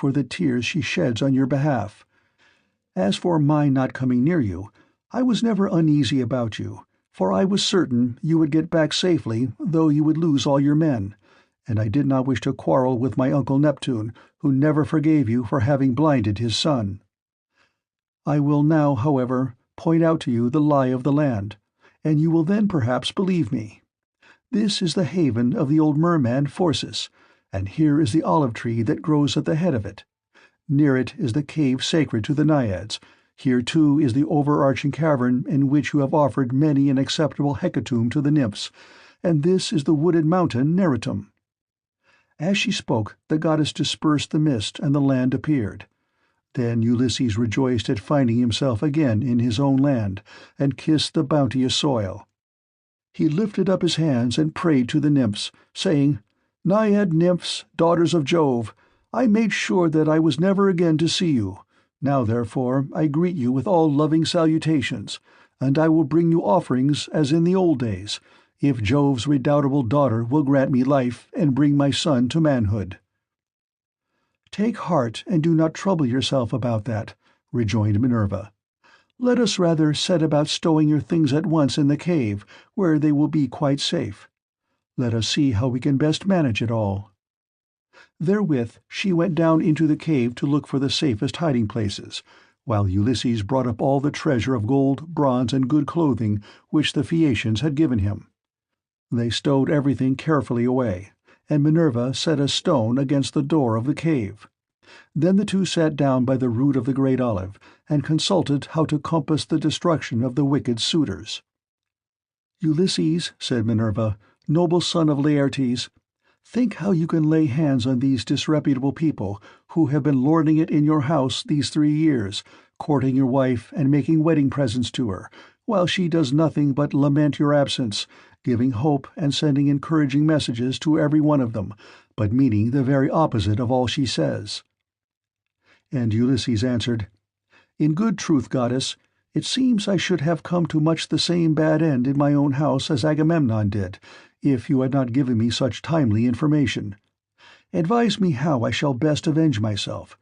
for the tears she sheds on your behalf. As for my not coming near you, I was never uneasy about you, for I was certain you would get back safely, though you would lose all your men, and I did not wish to quarrel with my uncle Neptune, who never forgave you for having blinded his son. I will now, however, point out to you the lie of the land, and you will then perhaps believe me. This is the haven of the old merman Phorcys, and here is the olive tree that grows at the head of it. Near it is the cave sacred to the Naiads. Here, too, is the overarching cavern in which you have offered many an acceptable hecatomb to the nymphs, and this is the wooded mountain Neritum." As she spoke, the goddess dispersed the mist, and the land appeared. Then Ulysses rejoiced at finding himself again in his own land, and kissed the bounteous soil. He lifted up his hands and prayed to the nymphs, saying, "Naiad nymphs, daughters of Jove, I made sure that I was never again to see you. Now, therefore, I greet you with all loving salutations, and I will bring you offerings as in the old days, if Jove's redoubtable daughter will grant me life and bring my son to manhood." "Take heart and do not trouble yourself about that," rejoined Minerva. "Let us rather set about stowing your things at once in the cave, where they will be quite safe. Let us see how we can best manage it all." Therewith she went down into the cave to look for the safest hiding-places, while Ulysses brought up all the treasure of gold, bronze, and good clothing which the Phaeacians had given him. They stowed everything carefully away, and Minerva set a stone against the door of the cave. Then the two sat down by the root of the great olive, and consulted how to compass the destruction of the wicked suitors. "Ulysses," said Minerva, "noble son of Laertes, think how you can lay hands on these disreputable people who have been lording it in your house these 3 years, courting your wife and making wedding presents to her, while she does nothing but lament your absence, giving hope and sending encouraging messages to every one of them, but meaning the very opposite of all she says." And Ulysses answered, "In good truth, goddess, it seems I should have come to much the same bad end in my own house as Agamemnon did, if you had not given me such timely information. Advise me how I shall best avenge myself.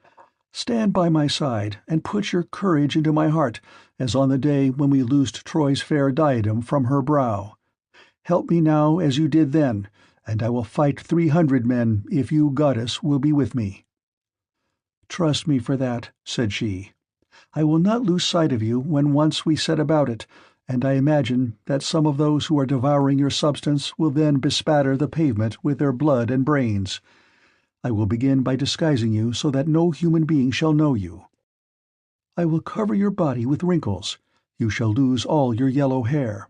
Stand by my side, and put your courage into my heart, as on the day when we loosed Troy's fair diadem from her brow. Help me now as you did then, and I will fight 300 men if you, goddess, will be with me." "Trust me for that," said she. "I will not lose sight of you when once we set about it, and I imagine that some of those who are devouring your substance will then bespatter the pavement with their blood and brains. I will begin by disguising you so that no human being shall know you. I will cover your body with wrinkles. You shall lose all your yellow hair.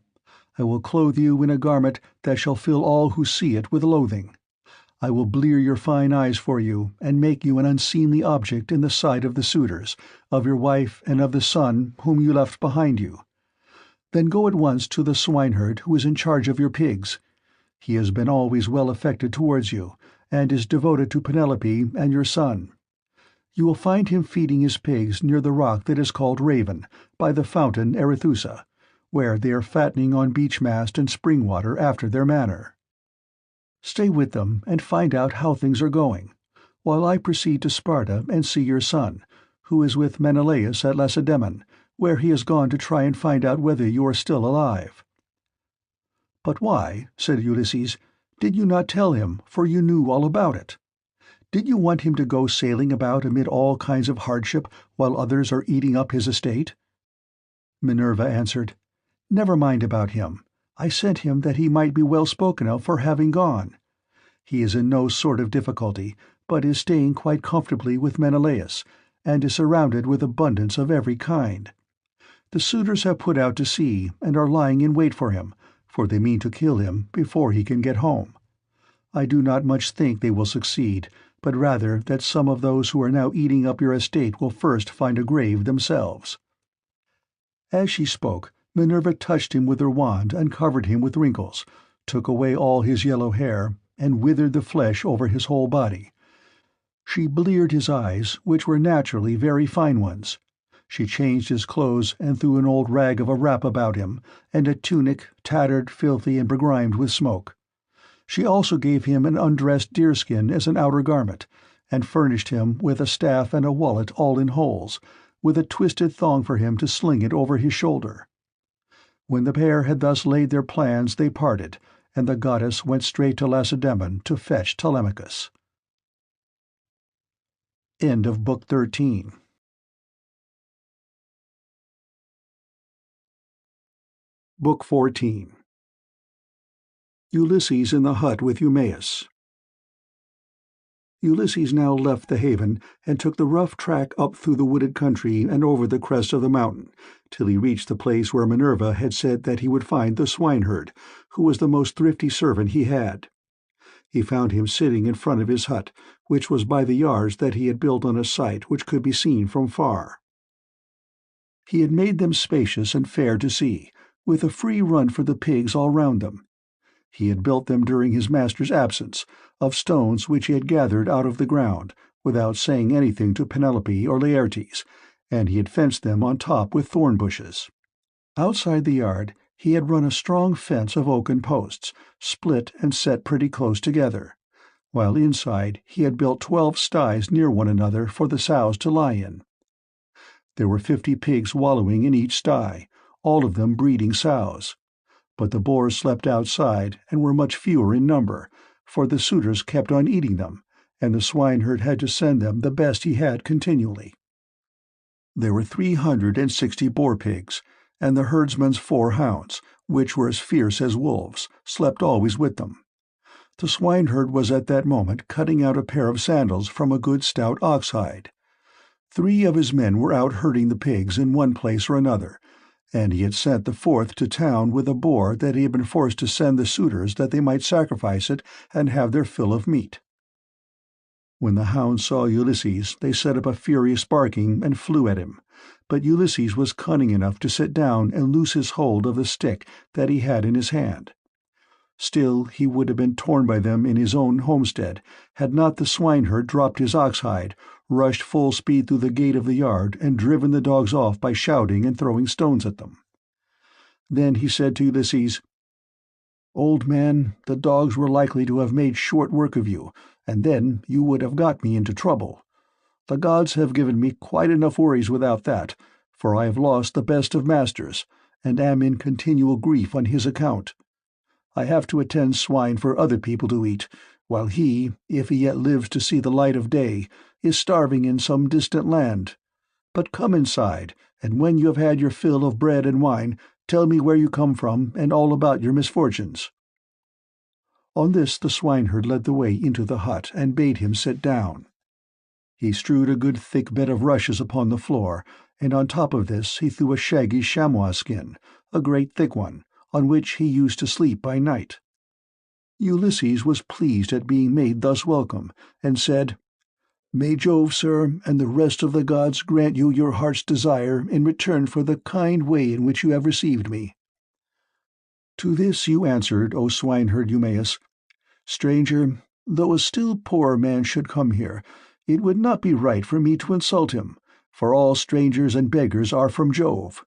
I will clothe you in a garment that shall fill all who see it with loathing. I will blear your fine eyes for you, and make you an unseemly object in the sight of the suitors, of your wife and of the son whom you left behind you. Then go at once to the swineherd who is in charge of your pigs. He has been always well affected towards you, and is devoted to Penelope and your son. You will find him feeding his pigs near the rock that is called Raven, by the fountain Erethusa, where they are fattening on beech-mast and spring water after their manner. Stay with them and find out how things are going, while I proceed to Sparta and see your son, who is with Menelaus at Lacedaemon, where he has gone to try and find out whether you are still alive." "But why," said Ulysses, "did you not tell him, for you knew all about it? Did you want him to go sailing about amid all kinds of hardship while others are eating up his estate?" Minerva answered, "Never mind about him. I sent him that he might be well spoken of for having gone. He is in no sort of difficulty, but is staying quite comfortably with Menelaus, and is surrounded with abundance of every kind. The suitors have put out to sea, and are lying in wait for him, for they mean to kill him before he can get home. I do not much think they will succeed, but rather that some of those who are now eating up your estate will first find a grave themselves." As she spoke, Minerva touched him with her wand and covered him with wrinkles, took away all his yellow hair, and withered the flesh over his whole body. She bleared his eyes, which were naturally very fine ones. She changed his clothes and threw an old rag of a wrap about him, and a tunic, tattered, filthy, and begrimed with smoke. She also gave him an undressed deerskin as an outer garment, and furnished him with a staff and a wallet all in holes, with a twisted thong for him to sling it over his shoulder. When the pair had thus laid their plans they parted, and the goddess went straight to Lacedaemon to fetch Telemachus. End of Book 13. Book 14. Ulysses in the hut with Eumaeus. Ulysses now left the haven and took the rough track up through the wooded country and over the crest of the mountain, till he reached the place where Minerva had said that he would find the swineherd, who was the most thrifty servant he had. He found him sitting in front of his hut, which was by the yards that he had built on a site which could be seen from far. He had made them spacious and fair to see, with a free run for the pigs all round them. He had built them during his master's absence, of stones which he had gathered out of the ground, without saying anything to Penelope or Laertes, and he had fenced them on top with thorn bushes. Outside the yard he had run a strong fence of oaken posts, split and set pretty close together, while inside he had built 12 sties near one another for the sows to lie in. There were 50 pigs wallowing in each sty, all of them breeding sows. But the boars slept outside and were much fewer in number, for the suitors kept on eating them, and the swineherd had to send them the best he had continually. There were 360 boar-pigs, and the herdsman's 4 hounds, which were as fierce as wolves, slept always with them. The swineherd was at that moment cutting out a pair of sandals from a good stout ox-hide. 3 of his men were out herding the pigs in one place or another, and he had sent the 4th to town with a boar that he had been forced to send the suitors that they might sacrifice it and have their fill of meat. When the hounds saw Ulysses, they set up a furious barking and flew at him, but Ulysses was cunning enough to sit down and loose his hold of the stick that he had in his hand. Still he would have been torn by them in his own homestead, had not the swineherd dropped his ox-hide, rushed full speed through the gate of the yard, and driven the dogs off by shouting and throwing stones at them. Then he said to Ulysses, "Old man, the dogs were likely to have made short work of you, and then you would have got me into trouble. The gods have given me quite enough worries without that, for I have lost the best of masters, and am in continual grief on his account. I have to attend swine for other people to eat, while he, if he yet lives to see the light of day, is starving in some distant land. But come inside, and when you have had your fill of bread and wine, tell me where you come from and all about your misfortunes." On this the swineherd led the way into the hut and bade him sit down. He strewed a good thick bed of rushes upon the floor, and on top of this he threw a shaggy chamois skin, a great thick one, on which he used to sleep by night. Ulysses was pleased at being made thus welcome, and said, "May Jove, sir, and the rest of the gods grant you your heart's desire in return for the kind way in which you have received me." To this you answered, O swineherd Eumaeus, "Stranger, though a still poorer man should come here, it would not be right for me to insult him, for all strangers and beggars are from Jove.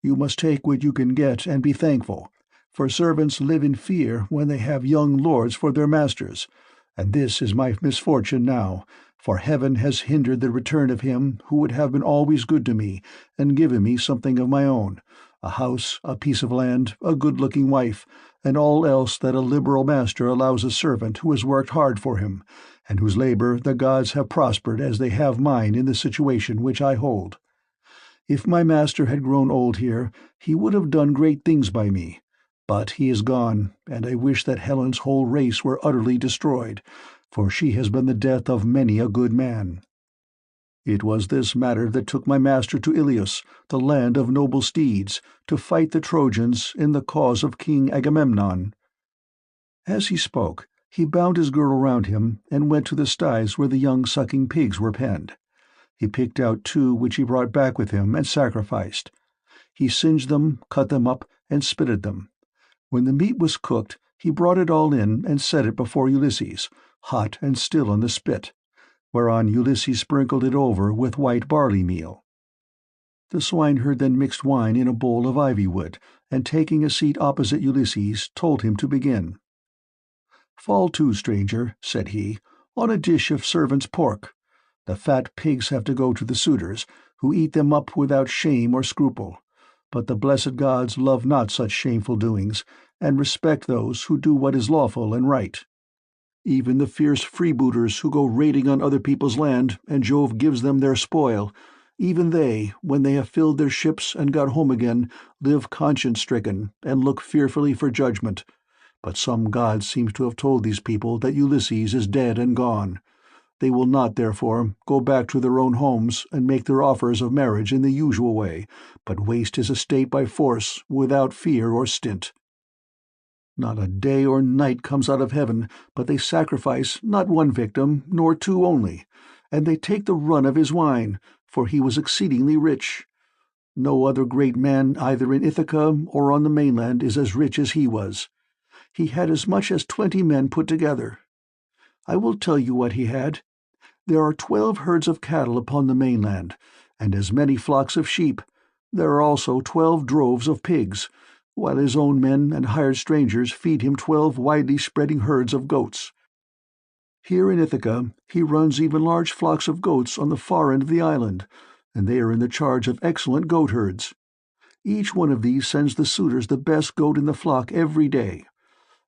You must take what you can get and be thankful, for servants live in fear when they have young lords for their masters, and this is my misfortune now, for heaven has hindered the return of him who would have been always good to me and given me something of my own, a house, a piece of land, a good-looking wife, and all else that a liberal master allows a servant who has worked hard for him, and whose labor the gods have prospered as they have mine in the situation which I hold. If my master had grown old here, he would have done great things by me. But he is gone, and I wish that Helen's whole race were utterly destroyed, for she has been the death of many a good man. It was this matter that took my master to Ilios, the land of noble steeds, to fight the Trojans in the cause of King Agamemnon." As he spoke, he bound his girdle round him and went to the sties where the young sucking pigs were penned. He picked out 2 which he brought back with him and sacrificed. He singed them, cut them up, and spitted them. When the meat was cooked, he brought it all in and set it before Ulysses, hot and still on the spit, whereon Ulysses sprinkled it over with white barley meal. The swineherd then mixed wine in a bowl of ivy wood, and taking a seat opposite Ulysses, told him to begin. "Fall to, stranger," said he, on a dish of servants' pork. The fat pigs have to go to the suitors, who eat them up without shame or scruple. But the blessed gods love not such shameful doings, and respect those who do what is lawful and right. Even the fierce freebooters who go raiding on other people's land, and Jove gives them their spoil, even they, when they have filled their ships and got home again, live conscience-stricken, and look fearfully for judgment. But some god seems to have told these people that Ulysses is dead and gone. They will not, therefore, go back to their own homes and make their offers of marriage in the usual way, but waste his estate by force, without fear or stint. Not a day or night comes out of heaven but they sacrifice not one victim, nor two only, and they take the run of his wine, for he was exceedingly rich. No other great man either in Ithaca or on the mainland is as rich as he was. He had as much as 20 men put together. I will tell you what he had. There are 12 herds of cattle upon the mainland, and as many flocks of sheep. There are also 12 droves of pigs, while his own men and hired strangers feed him 12 widely spreading herds of goats. Here in Ithaca he runs even large flocks of goats on the far end of the island, and they are in the charge of excellent goatherds. Each one of these sends the suitors the best goat in the flock every day.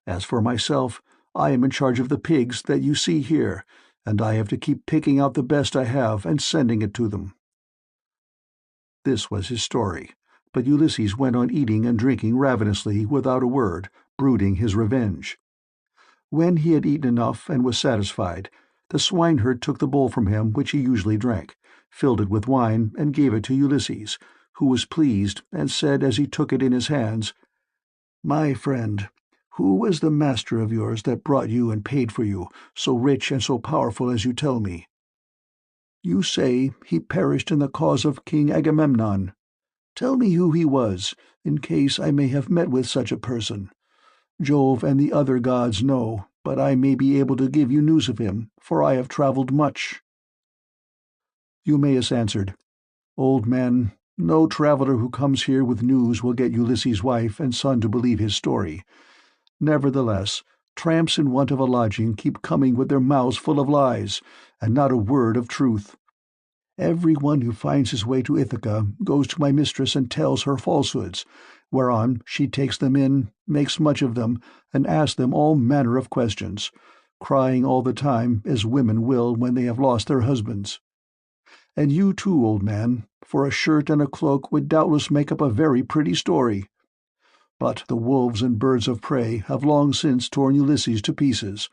As for myself, I am in charge of the pigs that you see here, and I have to keep picking out the best I have and sending it to them." This was his story, but Ulysses went on eating and drinking ravenously without a word, brooding his revenge. When he had eaten enough and was satisfied, the swineherd took the bowl from him which he usually drank, filled it with wine, and gave it to Ulysses, who was pleased, and said as he took it in his hands, "My friend, who was the master of yours that brought you and paid for you, so rich and so powerful as you tell me? You say he perished in the cause of King Agamemnon. Tell me who he was, in case I may have met with such a person. Jove and the other gods know, but I may be able to give you news of him, for I have traveled much." Eumaeus answered, "Old man, no traveler who comes here with news will get Ulysses' wife and son to believe his story. Nevertheless, tramps in want of a lodging keep coming with their mouths full of lies, and not a word of truth. Every one who finds his way to Ithaca goes to my mistress and tells her falsehoods, whereon she takes them in, makes much of them, and asks them all manner of questions, crying all the time as women will when they have lost their husbands. And you too, old man, for a shirt and a cloak would doubtless make up a very pretty story. But the wolves and birds of prey have long since torn Ulysses to pieces,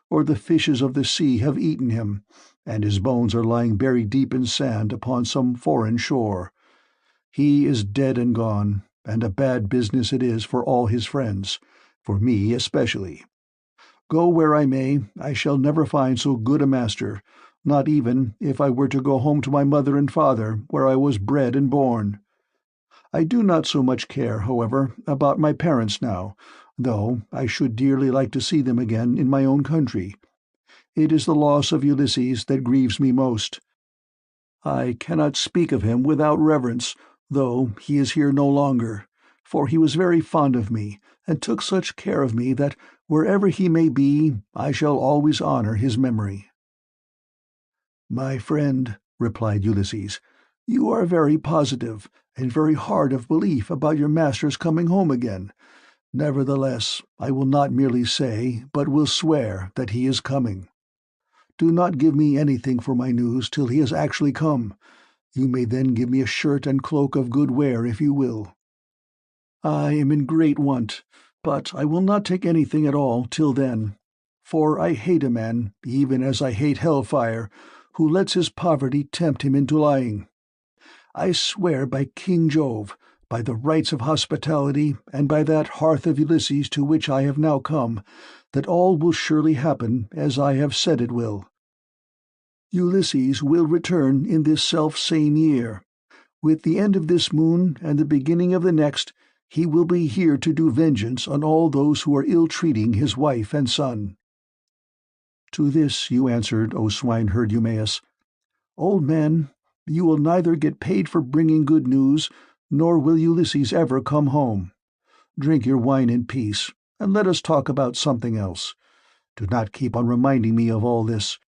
or the fishes of the sea have eaten him, and his bones are lying buried deep in sand upon some foreign shore. He is dead and gone, and a bad business it is for all his friends, for me especially. Go where I may, I shall never find so good a master, not even if I were to go home to my mother and father, where I was bred and born. I do not so much care, however, about my parents now, though I should dearly like to see them again in my own country. It is the loss of Ulysses that grieves me most. I cannot speak of him without reverence, though he is here no longer, for he was very fond of me, and took such care of me that, wherever he may be, I shall always honor his memory." "My friend," replied Ulysses, "you are very positive, and very hard of belief about your master's coming home again. Nevertheless, I will not merely say, but will swear, that he is coming. Do not give me anything for my news till he has actually come. You may then give me a shirt and cloak of good wear if you will. I am in great want, but I will not take anything at all till then. For I hate a man, even as I hate hellfire, who lets his poverty tempt him into lying. I swear by King Jove, by the rites of hospitality, and by that hearth of Ulysses to which I have now come, that all will surely happen as I have said it will. Ulysses will return in this self-same year. With the end of this moon and the beginning of the next, he will be here to do vengeance on all those who are ill-treating his wife and son." To this you answered, O swineherd Eumaeus, "Old man, you will neither get paid for bringing good news, nor will Ulysses ever come home. Drink your wine in peace, and let us talk about something else. Do not keep on reminding me of all this,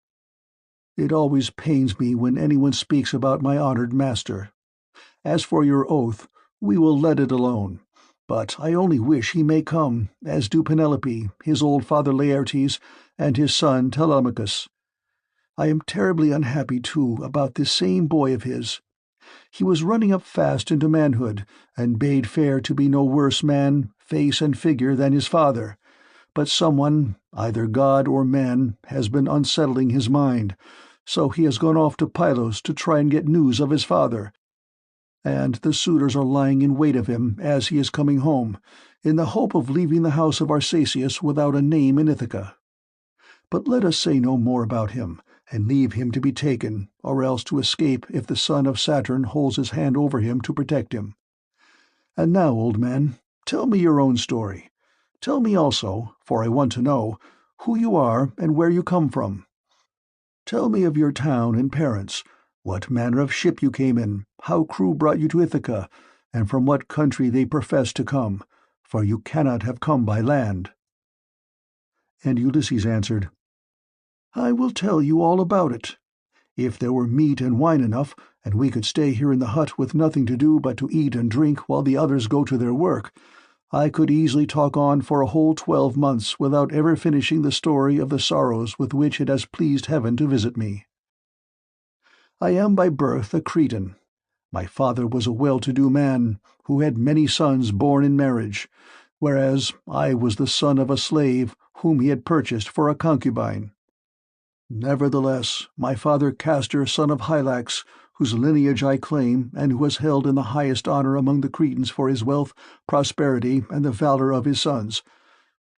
It always pains me when anyone speaks about my honored master. As for your oath, we will let it alone. But I only wish he may come, as do Penelope, his old father Laertes, and his son Telemachus. I am terribly unhappy, too, about this same boy of his. He was running up fast into manhood, and bade fair to be no worse man, face and figure, than his father. But someone, either God or man, has been unsettling his mind, so he has gone off to Pylos to try and get news of his father, and the suitors are lying in wait of him as he is coming home, in the hope of leaving the house of Arsacius without a name in Ithaca. But let us say no more about him, and leave him to be taken, or else to escape if the son of Saturn holds his hand over him to protect him. And now, old man, tell me your own story. Tell me also, for I want to know, who you are and where you come from. Tell me of your town and parents, what manner of ship you came in, how crew brought you to Ithaca, and from what country they profess to come, for you cannot have come by land. And Ulysses answered, I will tell you all about it. If there were meat and wine enough, and we could stay here in the hut with nothing to do but to eat and drink while the others go to their work, I could easily talk on for a whole 12 months without ever finishing the story of the sorrows with which it has pleased heaven to visit me. I am by birth a Cretan. My father was a well-to-do man, who had many sons born in marriage, whereas I was the son of a slave whom he had purchased for a concubine. Nevertheless, my father Castor, son of Hylax, whose lineage I claim, and who was held in the highest honor among the Cretans for his wealth, prosperity, and the valor of his sons,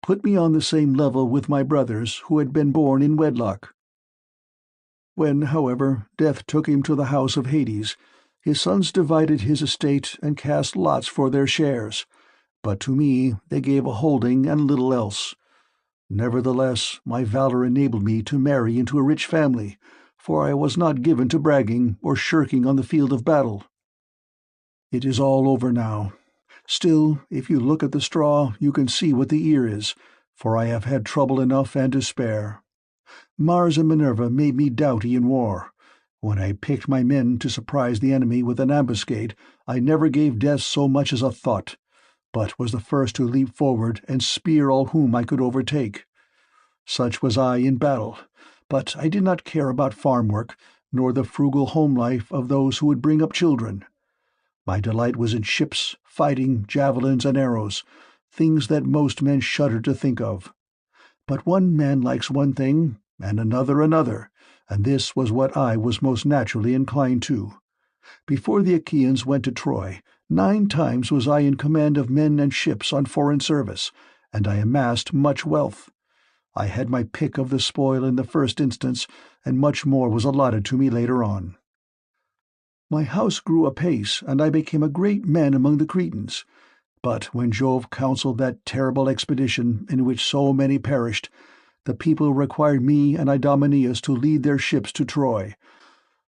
put me on the same level with my brothers who had been born in wedlock. When, however, death took him to the house of Hades, his sons divided his estate and cast lots for their shares, but to me they gave a holding and little else. Nevertheless, my valor enabled me to marry into a rich family, for I was not given to bragging or shirking on the field of battle. It is all over now. Still, if you look at the straw, you can see what the ear is, for I have had trouble enough and to spare. Mars and Minerva made me doughty in war. When I picked my men to surprise the enemy with an ambuscade, I never gave death so much as a thought, but was the first to leap forward and spear all whom I could overtake. Such was I in battle, but I did not care about farm work, nor the frugal home life of those who would bring up children. My delight was in ships, fighting, javelins, and arrows, things that most men shudder to think of. But one man likes one thing, and another, and this was what I was most naturally inclined to. Before the Achaeans went to Troy, 9 times was I in command of men and ships on foreign service, and I amassed much wealth. I had my pick of the spoil in the first instance, and much more was allotted to me later on. My house grew apace, and I became a great man among the Cretans. But when Jove counselled that terrible expedition in which so many perished, the people required me and Idomeneus to lead their ships to Troy,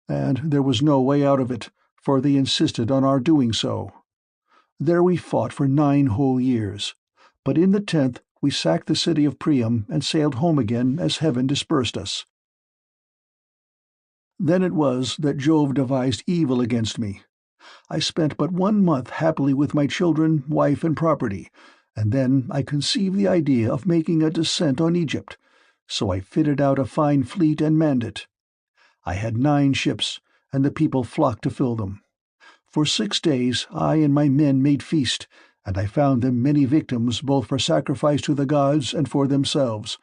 and there was no way out of it, for they insisted on our doing so. There we fought for 9 whole years, but in the 10th we sacked the city of Priam and sailed home again as heaven dispersed us. Then it was that Jove devised evil against me. I spent but 1 month happily with my children, wife, and property, and then I conceived the idea of making a descent on Egypt, so I fitted out a fine fleet and manned it. I had 9 ships, and the people flocked to fill them. For 6 days I and my men made feast, and I found them many victims both for sacrifice to the gods and for themselves.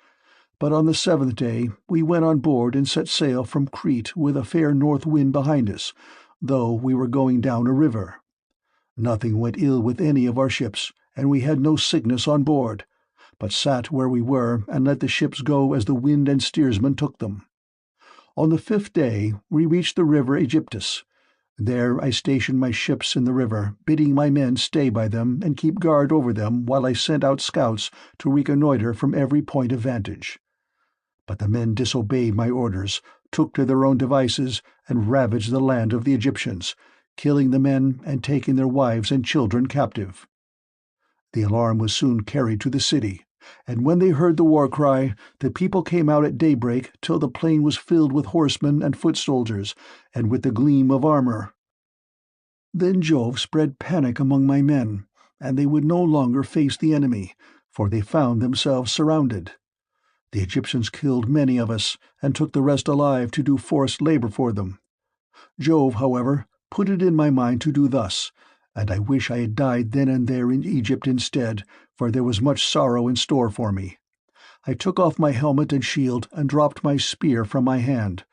But on the 7th day we went on board and set sail from Crete with a fair north wind behind us, though we were going down a river. Nothing went ill with any of our ships, and we had no sickness on board, but sat where we were and let the ships go as the wind and steersman took them. On the 5th day we reached the river Aegyptus. There I stationed my ships in the river, bidding my men stay by them and keep guard over them while I sent out scouts to reconnoitre from every point of vantage. But the men disobeyed my orders, took to their own devices, and ravaged the land of the Egyptians, killing the men and taking their wives and children captive. The alarm was soon carried to the city, And when they heard the war cry, the people came out at daybreak till the plain was filled with horsemen and foot soldiers, and with the gleam of armor. Then Jove spread panic among my men, and they would no longer face the enemy, for they found themselves surrounded. The Egyptians killed many of us, and took the rest alive to do forced labor for them. Jove, however, put it in my mind to do thus, and I wish I had died then and there in Egypt instead, for there was much sorrow in store for me. I took off my helmet and shield, and dropped my spear from my hand.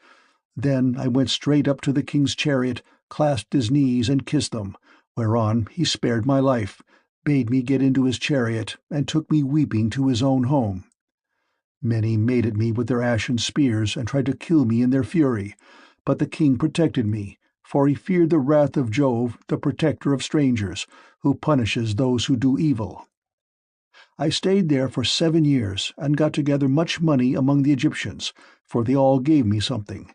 Then I went straight up to the king's chariot, clasped his knees and kissed them, whereon he spared my life, bade me get into his chariot, and took me weeping to his own home. Many made at me with their ashen spears, and tried to kill me in their fury, but the king protected me, for he feared the wrath of Jove, the protector of strangers, who punishes those who do evil. I stayed there for 7 years, and got together much money among the Egyptians, for they all gave me something.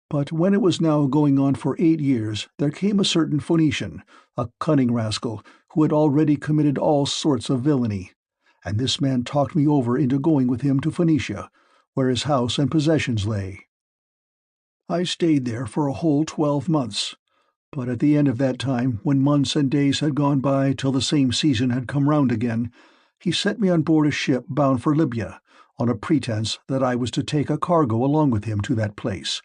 But when it was now going on for 8 years, there came a certain Phoenician, a cunning rascal, who had already committed all sorts of villainy, and this man talked me over into going with him to Phoenicia, where his house and possessions lay. I stayed there for a whole 12 months, but at the end of that time, when months and days had gone by till the same season had come round again, he set me on board a ship bound for Libya, on a pretence that I was to take a cargo along with him to that place,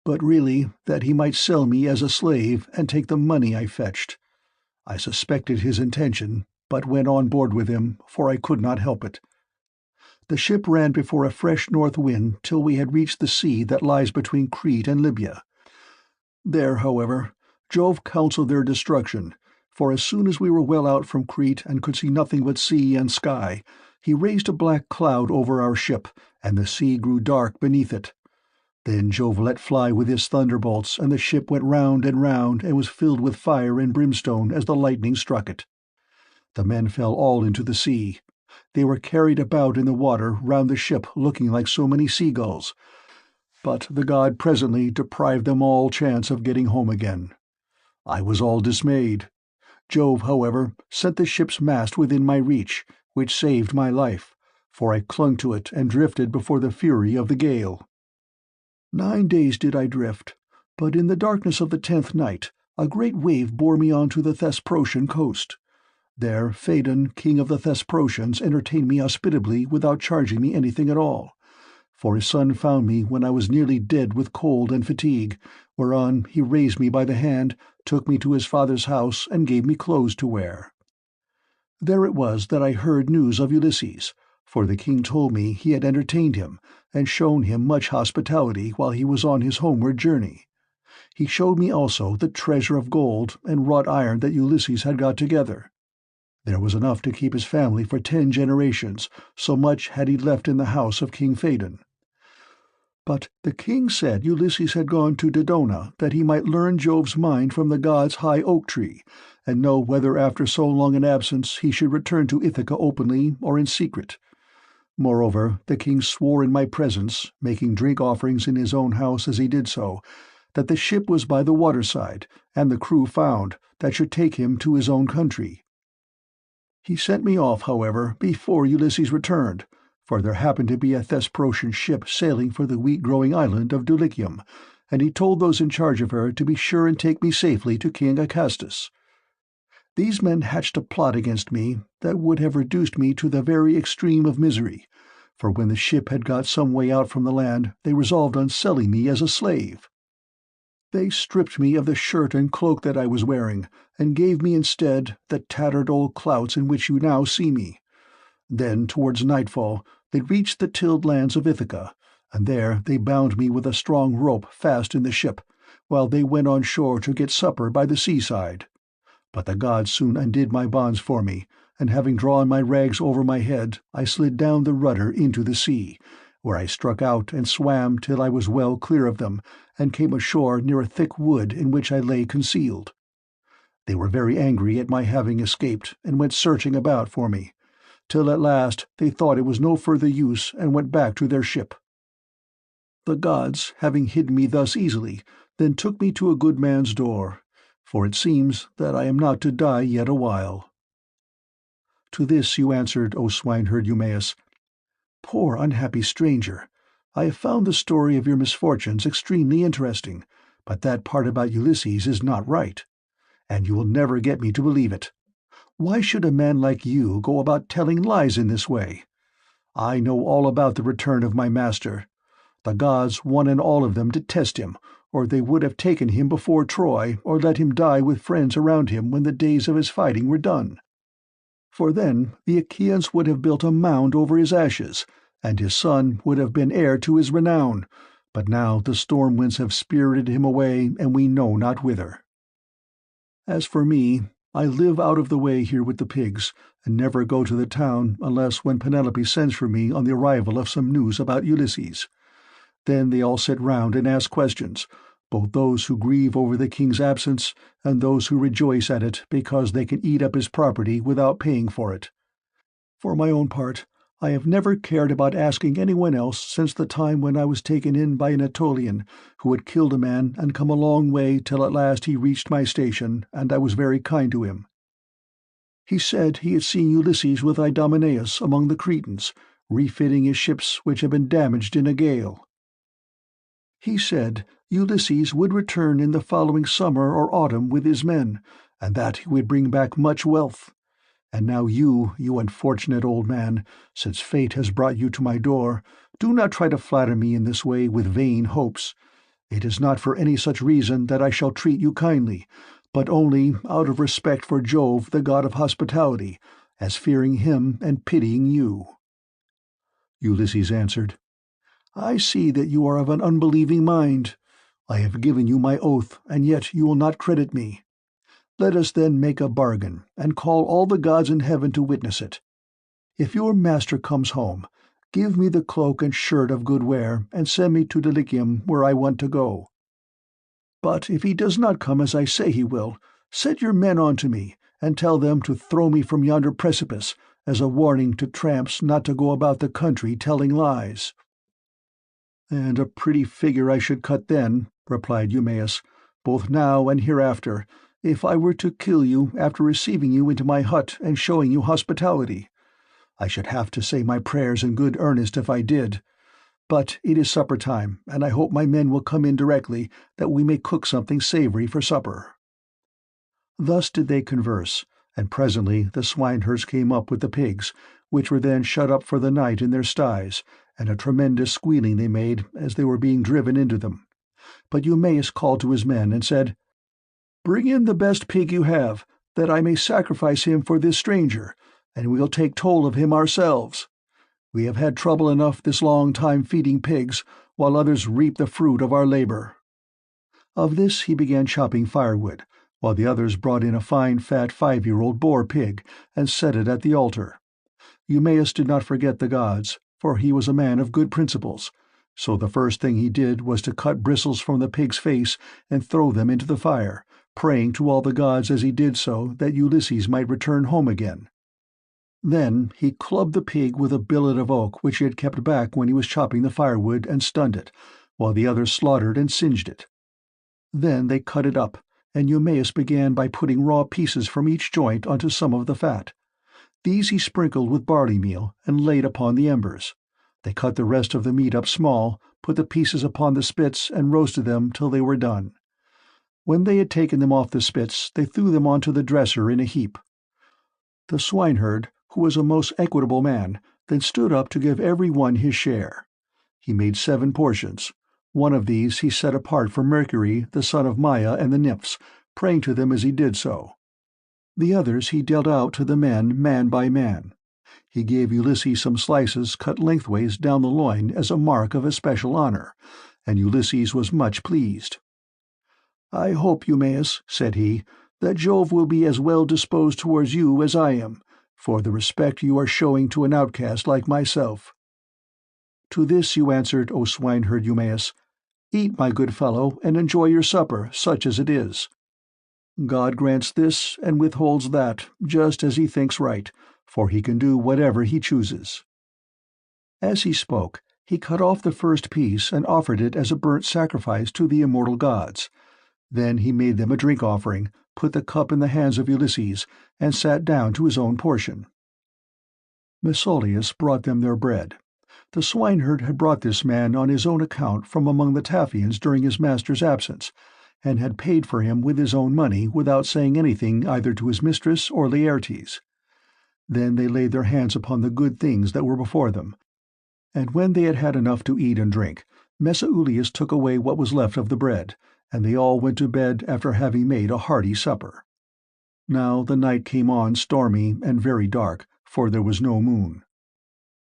but really that he might sell me as a slave and take the money I fetched. I suspected his intention, but went on board with him, for I could not help it. The ship ran before a fresh north wind till we had reached the sea that lies between Crete and Libya. There, however, Jove counselled their destruction, for as soon as we were well out from Crete and could see nothing but sea and sky, he raised a black cloud over our ship, and the sea grew dark beneath it. Then Jove let fly with his thunderbolts, and the ship went round and was filled with fire and brimstone as the lightning struck it. The men fell all into the sea. They were carried about in the water round the ship looking like so many seagulls, but the god presently deprived them all chance of getting home again. I was all dismayed. Jove, however, sent the ship's mast within my reach, which saved my life, for I clung to it and drifted before the fury of the gale. 9 days did I drift, but in the darkness of the 10th night a great wave bore me on to the Thesprotian coast. There Phaedon, king of the Thesprotians, entertained me hospitably without charging me anything at all, for his son found me when I was nearly dead with cold and fatigue, whereon he raised me by the hand, took me to his father's house, and gave me clothes to wear. There it was that I heard news of Ulysses, for the king told me he had entertained him, and shown him much hospitality while he was on his homeward journey. He showed me also the treasure of gold and wrought iron that Ulysses had got together. There was enough to keep his family for 10 generations, so much had he left in the house of King Phaedon. But the king said Ulysses had gone to Dodona that he might learn Jove's mind from the god's high oak tree, and know whether after so long an absence he should return to Ithaca openly or in secret. Moreover, the king swore in my presence, making drink offerings in his own house as he did so, that the ship was by the waterside, and the crew found, that should take him to his own country. He sent me off, however, before Ulysses returned, for there happened to be a Thesprotian ship sailing for the wheat-growing island of Dulichium, and he told those in charge of her to be sure and take me safely to King Acastus. These men hatched a plot against me that would have reduced me to the very extreme of misery, for when the ship had got some way out from the land, they resolved on selling me as a slave. They stripped me of the shirt and cloak that I was wearing, and gave me instead the tattered old clouts in which you now see me. Then, towards nightfall, they reached the tilled lands of Ithaca, and there they bound me with a strong rope fast in the ship, while they went on shore to get supper by the seaside. But the gods soon undid my bonds for me, and having drawn my rags over my head, I slid down the rudder into the sea, where I struck out and swam till I was well clear of them, and came ashore near a thick wood in which I lay concealed. They were very angry at my having escaped, and went searching about for me, till at last they thought it was no further use, and went back to their ship. The gods, having hidden me thus easily, then took me to a good man's door, for it seems that I am not to die yet awhile. To this you answered, O swineherd Eumaeus, "Poor unhappy stranger, I have found the story of your misfortunes extremely interesting, but that part about Ulysses is not right, and you will never get me to believe it. Why should a man like you go about telling lies in this way? I know all about the return of my master. The gods, one and all of them, detest him, or they would have taken him before Troy, or let him die with friends around him when the days of his fighting were done. For then the Achaeans would have built a mound over his ashes, and his son would have been heir to his renown. But now the storm winds have spirited him away, and we know not whither. As for me, I live out of the way here with the pigs, and never go to the town unless when Penelope sends for me on the arrival of some news about Ulysses. Then they all sit round and ask questions, both those who grieve over the king's absence and those who rejoice at it because they can eat up his property without paying for it. For my own part, I have never cared about asking anyone else since the time when I was taken in by an Aetolian who had killed a man and come a long way till at last he reached my station, and I was very kind to him. He said he had seen Ulysses with Idomeneus among the Cretans, refitting his ships which had been damaged in a gale. He said Ulysses would return in the following summer or autumn with his men, and that he would bring back much wealth. And now you unfortunate old man, since fate has brought you to my door, do not try to flatter me in this way with vain hopes. It is not for any such reason that I shall treat you kindly, but only out of respect for Jove, the god of hospitality, as fearing him and pitying you." Ulysses answered, "I see that you are of an unbelieving mind. I have given you my oath, and yet you will not credit me. Let us then make a bargain, and call all the gods in heaven to witness it. If your master comes home, give me the cloak and shirt of good wear, and send me to Dulichium, where I want to go. But if he does not come as I say he will, set your men on to me, and tell them to throw me from yonder precipice, as a warning to tramps not to go about the country telling lies." "And a pretty figure I should cut then," replied Eumaeus, "both now and hereafter, if I were to kill you after receiving you into my hut and showing you hospitality. I should have to say my prayers in good earnest if I did. But it is supper time, and I hope my men will come in directly, that we may cook something savory for supper." Thus did they converse, and presently the swineherds came up with the pigs, which were then shut up for the night in their sties, and a tremendous squealing they made as they were being driven into them. But Eumaeus called to his men and said, "Bring in the best pig you have, that I may sacrifice him for this stranger, and we'll take toll of him ourselves. We have had trouble enough this long time feeding pigs, while others reap the fruit of our labor." Of this he began chopping firewood, while the others brought in a fine fat 5-year-old boar pig, and set it at the altar. Eumaeus did not forget the gods, for he was a man of good principles, so the first thing he did was to cut bristles from the pig's face and throw them into the fire, praying to all the gods as he did so that Ulysses might return home again. Then he clubbed the pig with a billet of oak which he had kept back when he was chopping the firewood, and stunned it, while the others slaughtered and singed it. Then they cut it up, and Eumaeus began by putting raw pieces from each joint onto some of the fat. These he sprinkled with barley meal and laid upon the embers. They cut the rest of the meat up small, put the pieces upon the spits, and roasted them till they were done. When they had taken them off the spits, they threw them onto the dresser in a heap. The swineherd, who was a most equitable man, then stood up to give every one his share. He made 7 portions. One of these he set apart for Mercury, the son of Maia, and the nymphs, praying to them as he did so. The others he dealt out to the men man by man. He gave Ulysses some slices cut lengthways down the loin as a mark of especial honor, and Ulysses was much pleased. "I hope, Eumaeus," said he, "that Jove will be as well disposed towards you as I am, for the respect you are showing to an outcast like myself." To this you answered, O swineherd Eumaeus, "Eat, my good fellow, and enjoy your supper, such as it is. God grants this and withholds that, just as he thinks right, for he can do whatever he chooses." As he spoke, he cut off the first piece and offered it as a burnt sacrifice to the immortal gods. Then he made them a drink offering, put the cup in the hands of Ulysses, and sat down to his own portion. Mesolius brought them their bread. The swineherd had brought this man on his own account from among the Taphians during his master's absence, and had paid for him with his own money without saying anything either to his mistress or Laertes. Then they laid their hands upon the good things that were before them, and when they had had enough to eat and drink, Mesaulius took away what was left of the bread, and they all went to bed after having made a hearty supper. Now the night came on stormy and very dark, for there was no moon.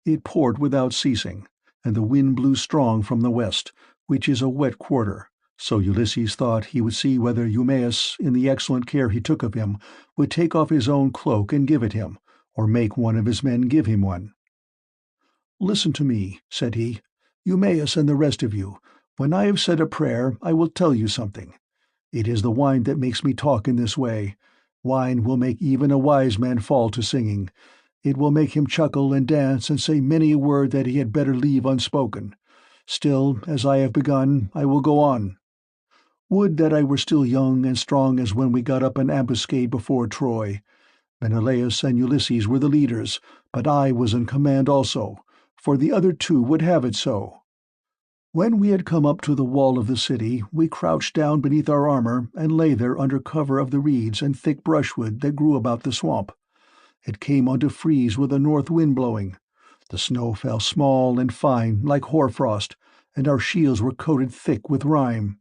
It poured without ceasing, and the wind blew strong from the west, which is a wet quarter, so Ulysses thought he would see whether Eumaeus, in the excellent care he took of him, would take off his own cloak and give it him, or make one of his men give him one. "Listen to me," said he, "Eumaeus and the rest of you. When I have said a prayer, I will tell you something. It is the wine that makes me talk in this way. Wine will make even a wise man fall to singing. It will make him chuckle and dance and say many a word that he had better leave unspoken. Still, as I have begun, I will go on. Would that I were still young and strong as when we got up an ambuscade before Troy. Menelaus and Ulysses were the leaders, but I was in command also, for the other two would have it so. When we had come up to the wall of the city, we crouched down beneath our armor and lay there under cover of the reeds and thick brushwood that grew about the swamp. It came on to freeze with a north wind blowing. The snow fell small and fine like hoarfrost, and our shields were coated thick with rime.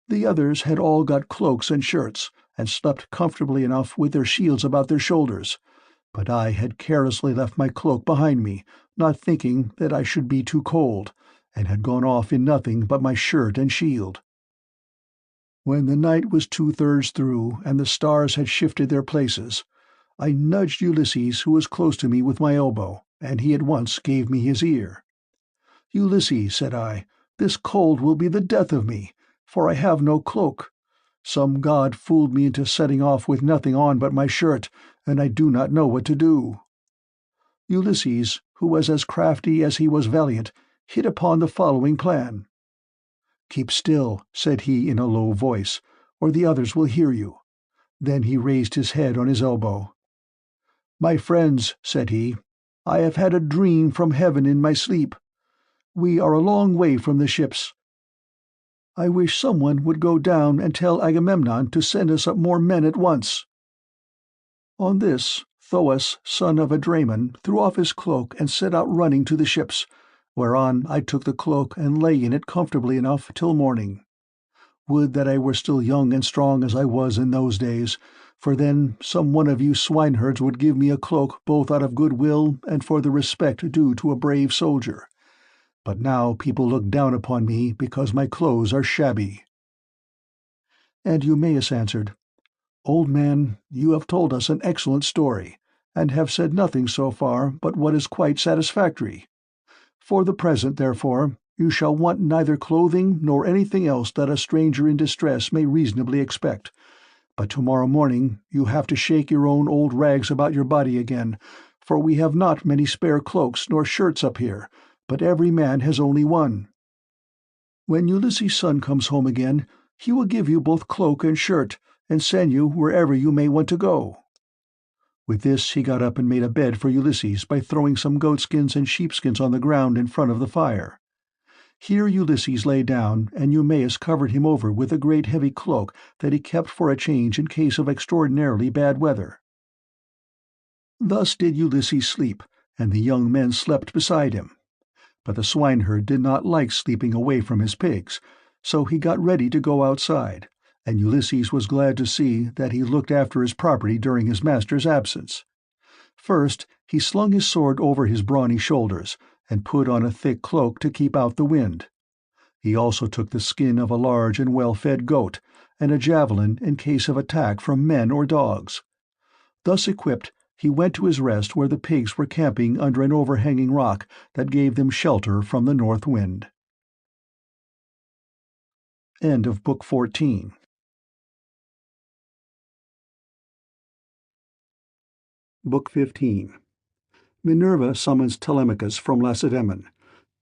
The others had all got cloaks and shirts, and slept comfortably enough with their shields about their shoulders, but I had carelessly left my cloak behind me, not thinking that I should be too cold, and had gone off in nothing but my shirt and shield. When the night was 2/3 through, and the stars had shifted their places, I nudged Ulysses, who was close to me, with my elbow, and he at once gave me his ear. "Ulysses," said I, "this cold will be the death of me, for I have no cloak. Some god fooled me into setting off with nothing on but my shirt, and I do not know what to do." Ulysses, who was as crafty as he was valiant, hit upon the following plan. "Keep still," said he in a low voice, "or the others will hear you." Then he raised his head on his elbow. "My friends," said he, "I have had a dream from heaven in my sleep. We are a long way from the ships. I wish someone would go down and tell Agamemnon to send us up more men at once." On this, Thoas, son of Adramon, threw off his cloak and set out running to the ships, whereon I took the cloak and lay in it comfortably enough till morning. Would that I were still young and strong as I was in those days, for then some one of you swineherds would give me a cloak both out of good will and for the respect due to a brave soldier. But now people look down upon me because my clothes are shabby." And Eumaeus answered, "Old man, you have told us an excellent story, and have said nothing so far but what is quite satisfactory. For the present, therefore, you shall want neither clothing nor anything else that a stranger in distress may reasonably expect. But tomorrow morning you have to shake your own old rags about your body again, for we have not many spare cloaks nor shirts up here, but every man has only one. When Ulysses' son comes home again, he will give you both cloak and shirt, and send you wherever you may want to go." With this he got up and made a bed for Ulysses by throwing some goatskins and sheepskins on the ground in front of the fire. Here Ulysses lay down, and Eumaeus covered him over with a great heavy cloak that he kept for a change in case of extraordinarily bad weather. Thus did Ulysses sleep, and the young men slept beside him. But the swineherd did not like sleeping away from his pigs, so he got ready to go outside, and Ulysses was glad to see that he looked after his property during his master's absence. First he slung his sword over his brawny shoulders, and put on a thick cloak to keep out the wind. He also took the skin of a large and well-fed goat, and a javelin in case of attack from men or dogs. Thus equipped, he went to his rest where the pigs were camping under an overhanging rock that gave them shelter from the north wind. End of Book 14. Book 15. Minerva summons Telemachus from Lacedaemon.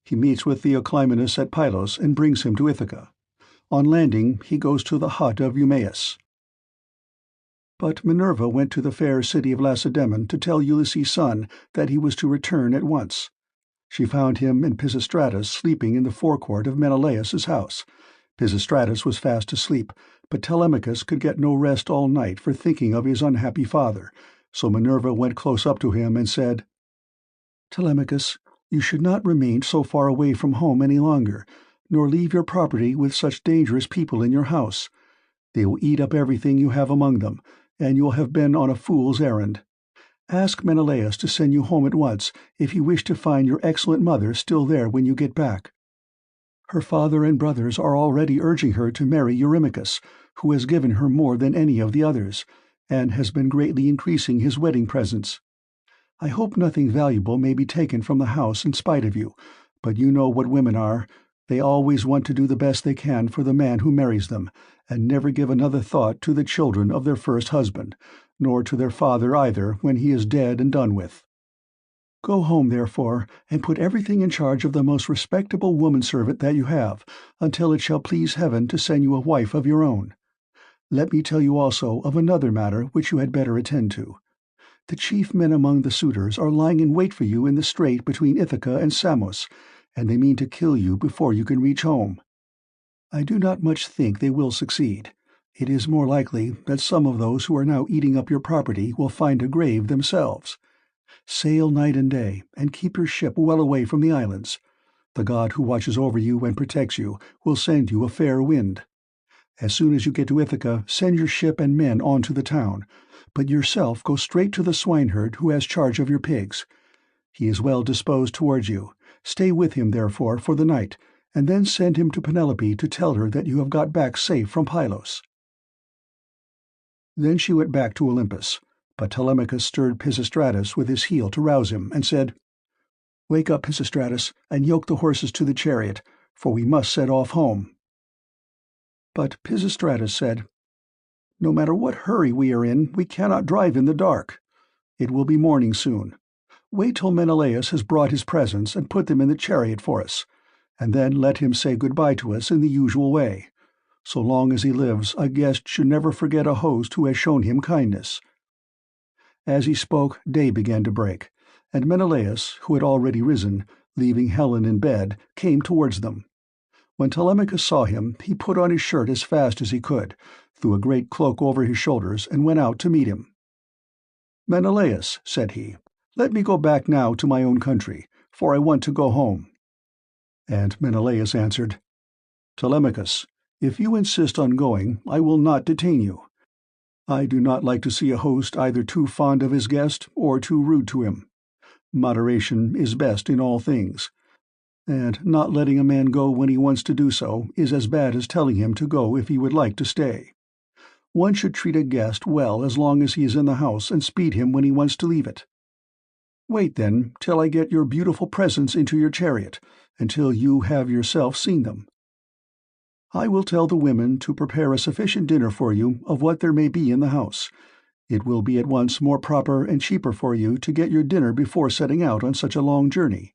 He meets with Theoclymenus at Pylos and brings him to Ithaca. On landing, he goes to the hut of Eumaeus. But Minerva went to the fair city of Lacedaemon to tell Ulysses' son that he was to return at once. She found him and Pisistratus sleeping in the forecourt of Menelaus's house. Pisistratus was fast asleep, but Telemachus could get no rest all night for thinking of his unhappy father, so Minerva went close up to him and said, "Telemachus, you should not remain so far away from home any longer, nor leave your property with such dangerous people in your house. They will eat up everything you have among them, and you will have been on a fool's errand. Ask Menelaus to send you home at once if you wish to find your excellent mother still there when you get back. Her father and brothers are already urging her to marry Eurymachus, who has given her more than any of the others, and has been greatly increasing his wedding presents. I hope nothing valuable may be taken from the house in spite of you, but you know what women are. They always want to do the best they can for the man who marries them, and never give another thought to the children of their first husband, nor to their father either when he is dead and done with. Go home, therefore, and put everything in charge of the most respectable woman-servant that you have, until it shall please heaven to send you a wife of your own. Let me tell you also of another matter which you had better attend to. The chief men among the suitors are lying in wait for you in the strait between Ithaca and Samos, and they mean to kill you before you can reach home. I do not much think they will succeed. It is more likely that some of those who are now eating up your property will find a grave themselves. Sail night and day, and keep your ship well away from the islands. The god who watches over you and protects you will send you a fair wind. As soon as you get to Ithaca, send your ship and men on to the town, but yourself go straight to the swineherd who has charge of your pigs. He is well disposed towards you. Stay with him, therefore, for the night, and then send him to Penelope to tell her that you have got back safe from Pylos." Then she went back to Olympus, but Telemachus stirred Pisistratus with his heel to rouse him, and said, "Wake up, Pisistratus, and yoke the horses to the chariot, for we must set off home." But Pisistratus said, "No matter what hurry we are in, we cannot drive in the dark. It will be morning soon. Wait till Menelaus has brought his presents and put them in the chariot for us, and then let him say good-bye to us in the usual way. So long as he lives, a guest should never forget a host who has shown him kindness." As he spoke, day began to break, and Menelaus, who had already risen, leaving Helen in bed, came towards them. When Telemachus saw him, he put on his shirt as fast as he could, threw a great cloak over his shoulders, and went out to meet him. "Menelaus," said he, "let me go back now to my own country, for I want to go home." And Menelaus answered, "Telemachus, if you insist on going, I will not detain you. I do not like to see a host either too fond of his guest or too rude to him. Moderation is best in all things, and not letting a man go when he wants to do so is as bad as telling him to go if he would like to stay. One should treat a guest well as long as he is in the house and speed him when he wants to leave it. Wait, then, till I get your beautiful presents into your chariot, until you have yourself seen them. I will tell the women to prepare a sufficient dinner for you of what there may be in the house. It will be at once more proper and cheaper for you to get your dinner before setting out on such a long journey.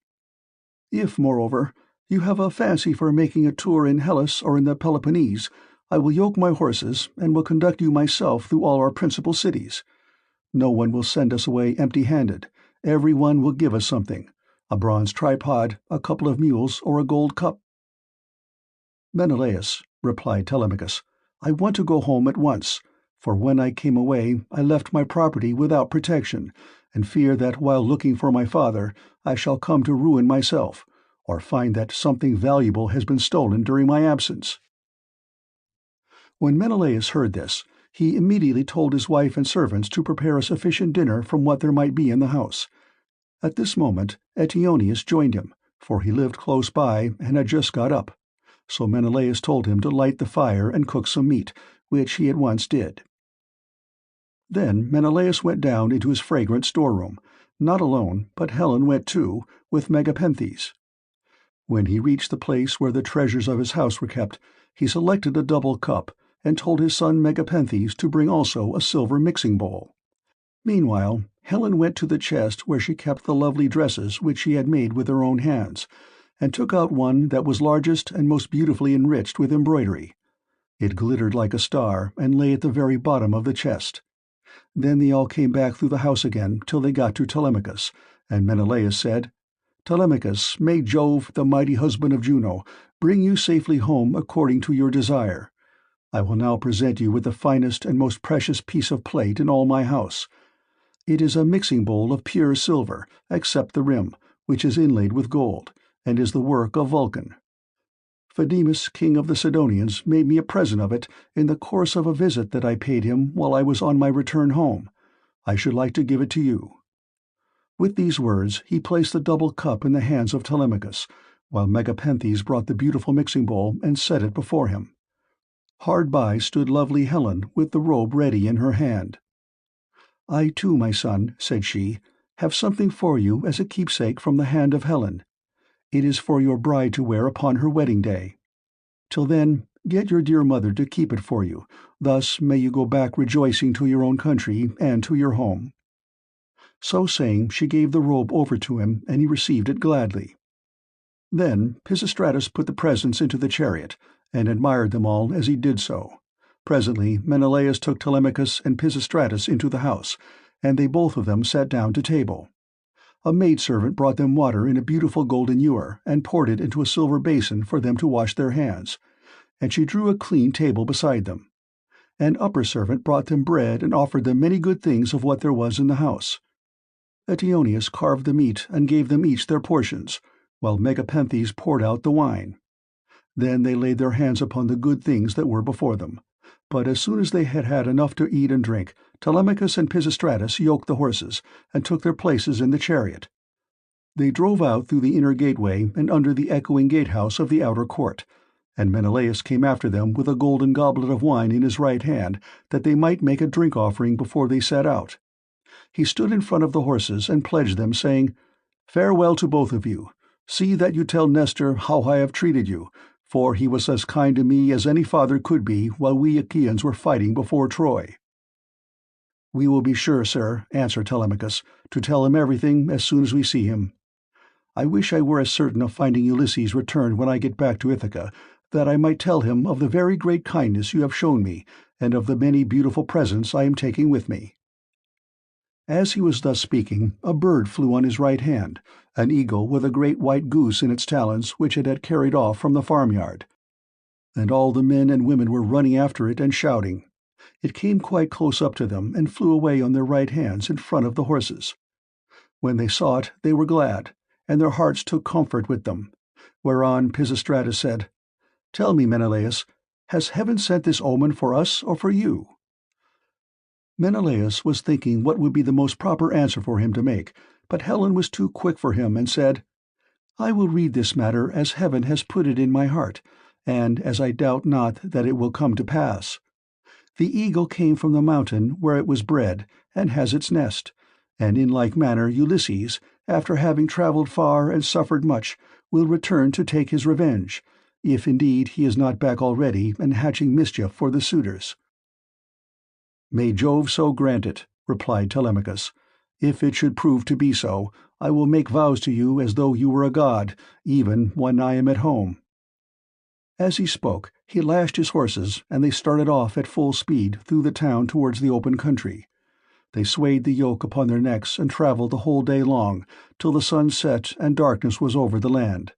If, moreover, you have a fancy for making a tour in Hellas or in the Peloponnese, I will yoke my horses and will conduct you myself through all our principal cities. No one will send us away empty-handed. Every one will give us something, a bronze tripod, a couple of mules, or a gold cup." "Menelaus," replied Telemachus, "I want to go home at once, for when I came away I left my property without protection, and fear that while looking for my father I shall come to ruin myself, or find that something valuable has been stolen during my absence." When Menelaus heard this, he immediately told his wife and servants to prepare a sufficient dinner from what there might be in the house. At this moment Eteoneus joined him, for he lived close by and had just got up. So Menelaus told him to light the fire and cook some meat, which he at once did. Then Menelaus went down into his fragrant storeroom, not alone, but Helen went too, with Megapenthes. When he reached the place where the treasures of his house were kept, he selected a double cup, and told his son Megapenthes to bring also a silver mixing bowl. Meanwhile, Helen went to the chest where she kept the lovely dresses which she had made with her own hands, and took out one that was largest and most beautifully enriched with embroidery. It glittered like a star, and lay at the very bottom of the chest. Then they all came back through the house again till they got to Telemachus, and Menelaus said, "Telemachus, may Jove, the mighty husband of Juno, bring you safely home according to your desire. I will now present you with the finest and most precious piece of plate in all my house. It is a mixing bowl of pure silver, except the rim, which is inlaid with gold, and is the work of Vulcan. Phaedimus, king of the Sidonians, made me a present of it in the course of a visit that I paid him while I was on my return home. I should like to give it to you." With these words he placed the double cup in the hands of Telemachus, while Megapenthes brought the beautiful mixing bowl and set it before him. Hard by stood lovely Helen with the robe ready in her hand. "I too, my son," said she, "have something for you as a keepsake from the hand of Helen. It is for your bride to wear upon her wedding day. Till then, get your dear mother to keep it for you. Thus may you go back rejoicing to your own country and to your home." So saying, she gave the robe over to him, and he received it gladly. Then Pisistratus put the presents into the chariot, and admired them all as he did so. Presently Menelaus took Telemachus and Pisistratus into the house, and they both of them sat down to table. A maidservant brought them water in a beautiful golden ewer, and poured it into a silver basin for them to wash their hands, and she drew a clean table beside them. An upper servant brought them bread and offered them many good things of what there was in the house. Eteoneus carved the meat and gave them each their portions, while Megapenthes poured out the wine. Then they laid their hands upon the good things that were before them. But as soon as they had had enough to eat and drink, Telemachus and Pisistratus yoked the horses, and took their places in the chariot. They drove out through the inner gateway and under the echoing gatehouse of the outer court, and Menelaus came after them with a golden goblet of wine in his right hand, that they might make a drink offering before they set out. He stood in front of the horses and pledged them, saying, "Farewell to both of you. See that you tell Nestor how I have treated you, for he was as kind to me as any father could be while we Achaeans were fighting before Troy." "We will be sure, sir," answered Telemachus, "to tell him everything as soon as we see him. I wish I were as certain of finding Ulysses returned when I get back to Ithaca, that I might tell him of the very great kindness you have shown me, and of the many beautiful presents I am taking with me." As he was thus speaking, a bird flew on his right hand, an eagle with a great white goose in its talons which it had carried off from the farmyard. And all the men and women were running after it and shouting. It came quite close up to them and flew away on their right hands in front of the horses. When they saw it, they were glad, and their hearts took comfort with them. Whereon Pisistratus said, "Tell me, Menelaus, has heaven sent this omen for us or for you?" Menelaus was thinking what would be the most proper answer for him to make, but Helen was too quick for him and said, "I will read this matter as heaven has put it in my heart, and as I doubt not that it will come to pass. The eagle came from the mountain where it was bred, and has its nest, and in like manner Ulysses, after having travelled far and suffered much, will return to take his revenge, if indeed he is not back already and hatching mischief for the suitors." "May Jove so grant it," replied Telemachus. "If it should prove to be so, I will make vows to you as though you were a god, even when I am at home." As he spoke, he lashed his horses, and they started off at full speed through the town towards the open country. They swayed the yoke upon their necks and travelled the whole day long, till the sun set and darkness was over the land.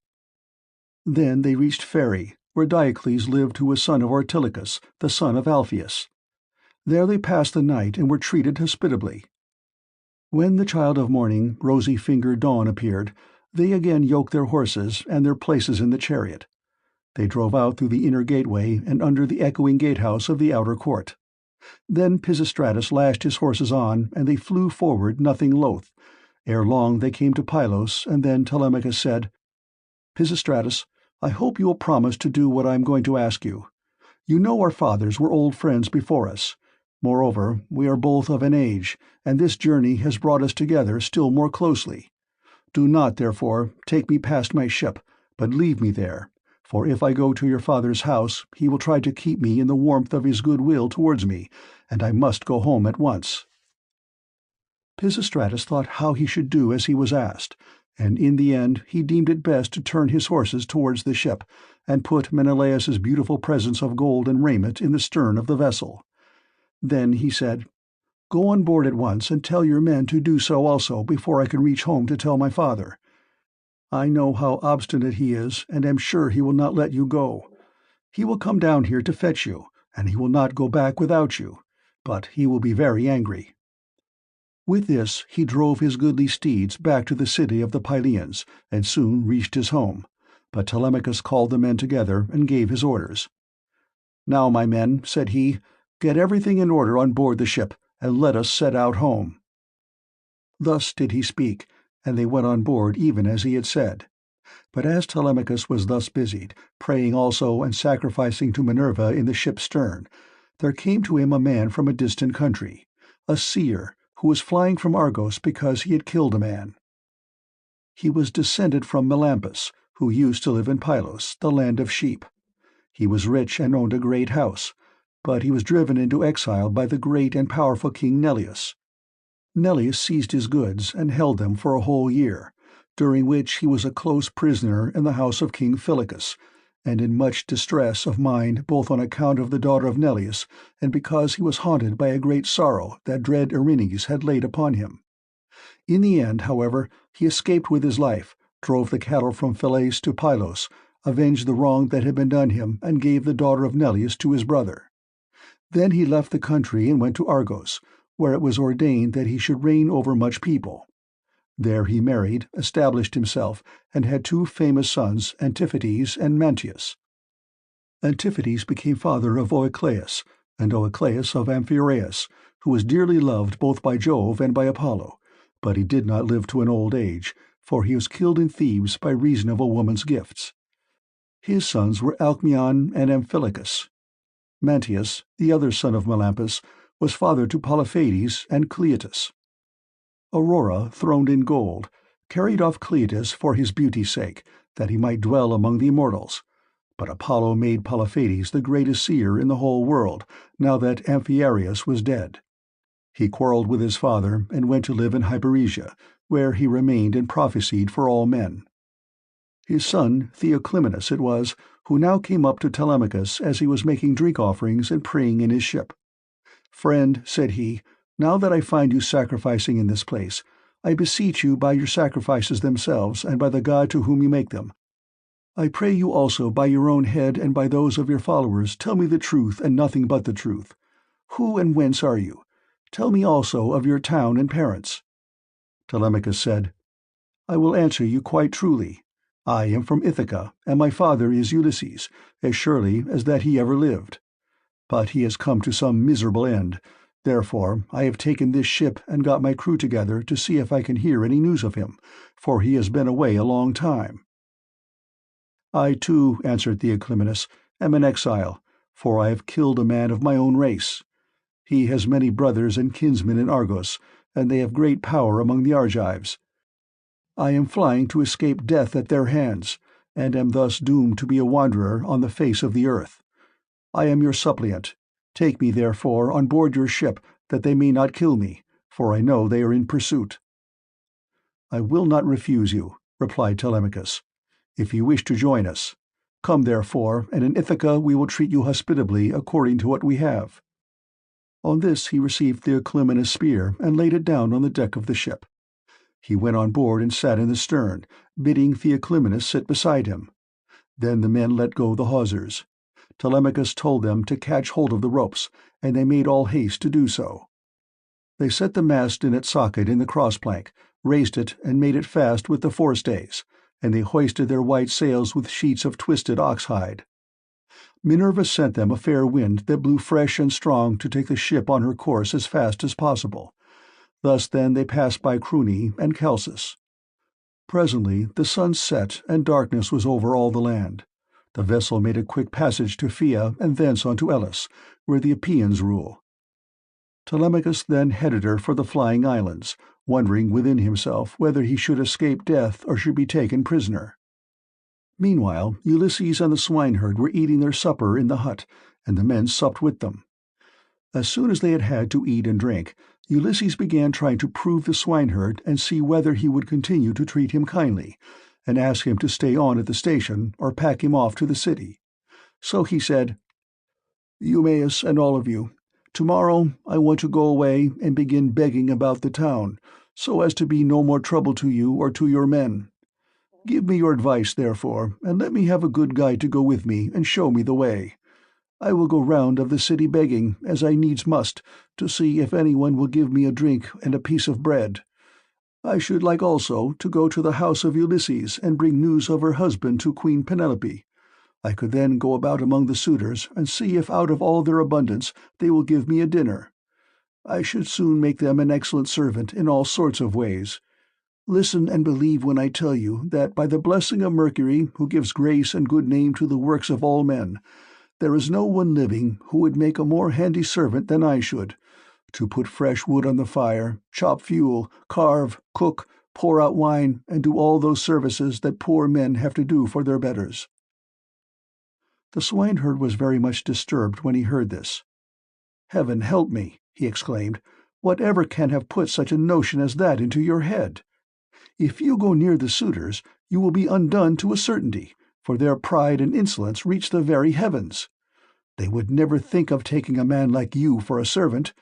Then they reached Pheræ, where Diocles lived, who was son of Ortilochus, the son of Alpheus. There they passed the night and were treated hospitably. When the child of morning, rosy-fingered Dawn, appeared, they again yoked their horses and their places in the chariot. They drove out through the inner gateway and under the echoing gatehouse of the outer court. Then Pisistratus lashed his horses on, and they flew forward nothing loath. Ere long they came to Pylos, and then Telemachus said, "Pisistratus, I hope you will promise to do what I am going to ask you. You know our fathers were old friends before us. Moreover, we are both of an age, and this journey has brought us together still more closely. Do not, therefore, take me past my ship, but leave me there, for if I go to your father's house, he will try to keep me in the warmth of his good will towards me, and I must go home at once." Pisistratus thought how he should do as he was asked, and in the end he deemed it best to turn his horses towards the ship, and put Menelaus's beautiful presents of gold and raiment in the stern of the vessel. Then he said, Go on board at once and tell your men to do so also before I can reach home to tell my father. I know how obstinate he is, and am sure he will not let you go. He will come down here to fetch you, and he will not go back without you, but he will be very angry." With this he drove his goodly steeds back to the city of the Pylians, and soon reached his home. But Telemachus called the men together and gave his orders. "Now, my men," said he, "get everything in order on board the ship, and let us set out home." Thus did he speak, and they went on board even as he had said. But as Telemachus was thus busied, praying also and sacrificing to Minerva in the ship's stern, there came to him a man from a distant country, a seer, who was flying from Argos because he had killed a man. He was descended from Melampus, who used to live in Pylos, the land of sheep. He was rich and owned a great house, but he was driven into exile by the great and powerful King Neleus. Neleus seized his goods and held them for a whole year, during which he was a close prisoner in the house of King Phylacus, and in much distress of mind both on account of the daughter of Neleus and because he was haunted by a great sorrow that dread Erinnys had laid upon him. In the end, however, he escaped with his life, drove the cattle from Phylace to Pylos, avenged the wrong that had been done him, and gave the daughter of Neleus to his brother. Then he left the country and went to Argos, where it was ordained that he should reign over much people. There he married, established himself, and had two famous sons, Antiphates and Mantius. Antiphates became father of Oicleus, and Oicleus of Amphiaraus, who was dearly loved both by Jove and by Apollo, but he did not live to an old age, for he was killed in Thebes by reason of a woman's gifts. His sons were Alcmaeon and Amphilochus. Mantius, the other son of Melampus, was father to Polypheides and Cleotus. Aurora, throned in gold, carried off Cleotus for his beauty's sake, that he might dwell among the immortals. But Apollo made Polypheides the greatest seer in the whole world, now that Amphiaraus was dead. He quarrelled with his father and went to live in Hyperesia, where he remained and prophesied for all men. His son Theoclymenus it was, who now came up to Telemachus as he was making drink offerings and praying in his ship. "Friend," said he, "now that I find you sacrificing in this place, I beseech you by your sacrifices themselves and by the God to whom you make them. I pray you also by your own head and by those of your followers, tell me the truth and nothing but the truth. Who and whence are you? Tell me also of your town and parents." Telemachus said, "I will answer you quite truly. I am from Ithaca, and my father is Ulysses, as surely as that he ever lived. But he has come to some miserable end. Therefore I have taken this ship and got my crew together to see if I can hear any news of him, for he has been away a long time." "I too," answered Theoclymenus, "am an exile, for I have killed a man of my own race. He has many brothers and kinsmen in Argos, and they have great power among the Argives. I am flying to escape death at their hands, and am thus doomed to be a wanderer on the face of the earth. I am your suppliant. Take me, therefore, on board your ship, that they may not kill me, for I know they are in pursuit." "I will not refuse you," replied Telemachus, "if you wish to join us. Come, therefore, and in Ithaca we will treat you hospitably according to what we have." On this he received Theoclymenus' spear and laid it down on the deck of the ship. He went on board and sat in the stern, bidding Theoclymenus sit beside him. Then the men let go the hawsers. Telemachus told them to catch hold of the ropes, and they made all haste to do so. They set the mast in its socket in the cross-plank, raised it and made it fast with the forestays, and they hoisted their white sails with sheets of twisted ox-hide. Minerva sent them a fair wind that blew fresh and strong to take the ship on her course as fast as possible. Thus then they passed by Cruni and Chalcis. Presently the sun set and darkness was over all the land. The vessel made a quick passage to Phia and thence on to Elis, where the Epeans rule. Telemachus then headed her for the Flying Islands, wondering within himself whether he should escape death or should be taken prisoner. Meanwhile Ulysses and the swineherd were eating their supper in the hut, and the men supped with them. As soon as they had had to eat and drink, Ulysses began trying to prove the swineherd and see whether he would continue to treat him kindly, and ask him to stay on at the station or pack him off to the city. So he said, "Eumaeus and all of you, Tomorrow I want to go away and begin begging about the town, so as to be no more trouble to you or to your men. Give me your advice, therefore, and let me have a good guide to go with me and show me the way. I will go round of the city begging, as I needs must, to see if anyone will give me a drink and a piece of bread. I should like also to go to the house of Ulysses and bring news of her husband to Queen Penelope. I could then go about among the suitors and see if out of all their abundance they will give me a dinner. I should soon make them an excellent servant in all sorts of ways. Listen and believe when I tell you that by the blessing of Mercury, who gives grace and good name to the works of all men, there is no one living who would make a more handy servant than I should, to put fresh wood on the fire, chop fuel, carve, cook, pour out wine, and do all those services that poor men have to do for their betters." The swineherd was very much disturbed when he heard this. "Heaven help me!" he exclaimed. "Whatever can have put such a notion as that into your head? If you go near the suitors, you will be undone to a certainty, for their pride and insolence reach the very heavens. They would never think of taking a man like you for a servant.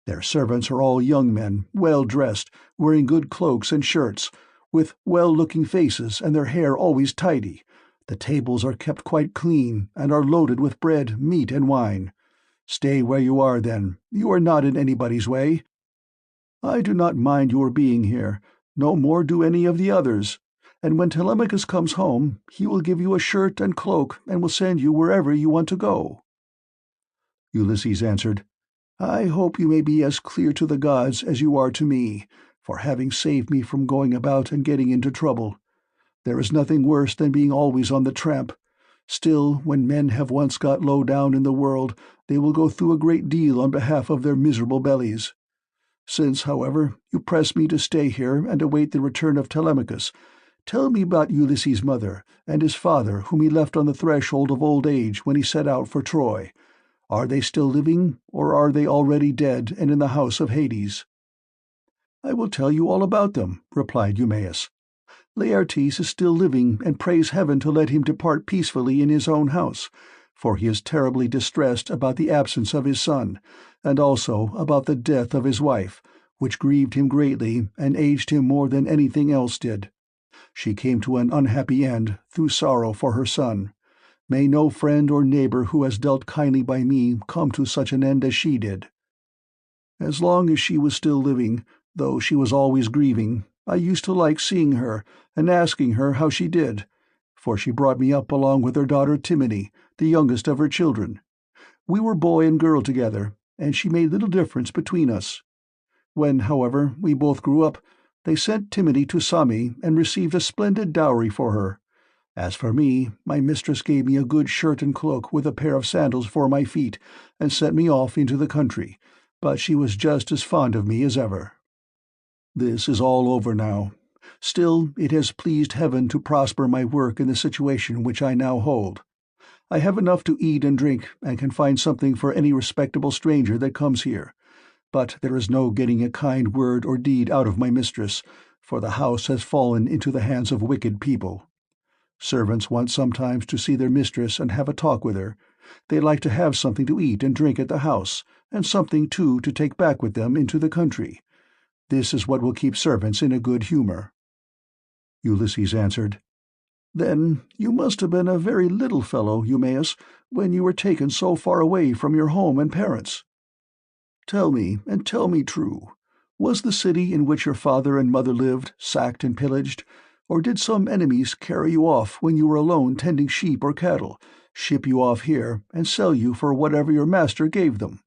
Their servants are all young men, well dressed, wearing good cloaks and shirts, with well-looking faces and their hair always tidy. The tables are kept quite clean, and are loaded with bread, meat, and wine. Stay where you are, then. You are not in anybody's way. I do not mind your being here, no more do any of the others, and when Telemachus comes home, he will give you a shirt and cloak, and will send you wherever you want to go." Ulysses answered, "I hope you may be as clear to the gods as you are to me, for having saved me from going about and getting into trouble. There is nothing worse than being always on the tramp. Still, when men have once got low down in the world, they will go through a great deal on behalf of their miserable bellies. Since, however, you press me to stay here and await the return of Telemachus, tell me about Ulysses' mother and his father, whom he left on the threshold of old age when he set out for Troy. Are they still living, or are they already dead and in the house of Hades?" "I will tell you all about them," replied Eumaeus. "Laertes is still living, and prays heaven to let him depart peacefully in his own house, for he is terribly distressed about the absence of his son, and also about the death of his wife, which grieved him greatly and aged him more than anything else did. She came to an unhappy end through sorrow for her son. May no friend or neighbor who has dealt kindly by me come to such an end as she did. As long as she was still living, though she was always grieving, I used to like seeing her and asking her how she did, for she brought me up along with her daughter Timony, the youngest of her children. We were boy and girl together, and she made little difference between us. When, however, we both grew up, they sent Timony to Same and received a splendid dowry for her. As for me, my mistress gave me a good shirt and cloak with a pair of sandals for my feet, and sent me off into the country, but she was just as fond of me as ever. This is all over now. Still, it has pleased heaven to prosper my work in the situation which I now hold. I have enough to eat and drink, and can find something for any respectable stranger that comes here. But there is no getting a kind word or deed out of my mistress, for the house has fallen into the hands of wicked people. Servants want sometimes to see their mistress and have a talk with her. They like to have something to eat and drink at the house, and something, too, to take back with them into the country. This is what will keep servants in a good humor." Ulysses answered, "Then you must have been a very little fellow, Eumaeus, when you were taken so far away from your home and parents. Tell me, and tell me true, was the city in which your father and mother lived sacked and pillaged, or did some enemies carry you off when you were alone tending sheep or cattle, ship you off here, and sell you for whatever your master gave them?"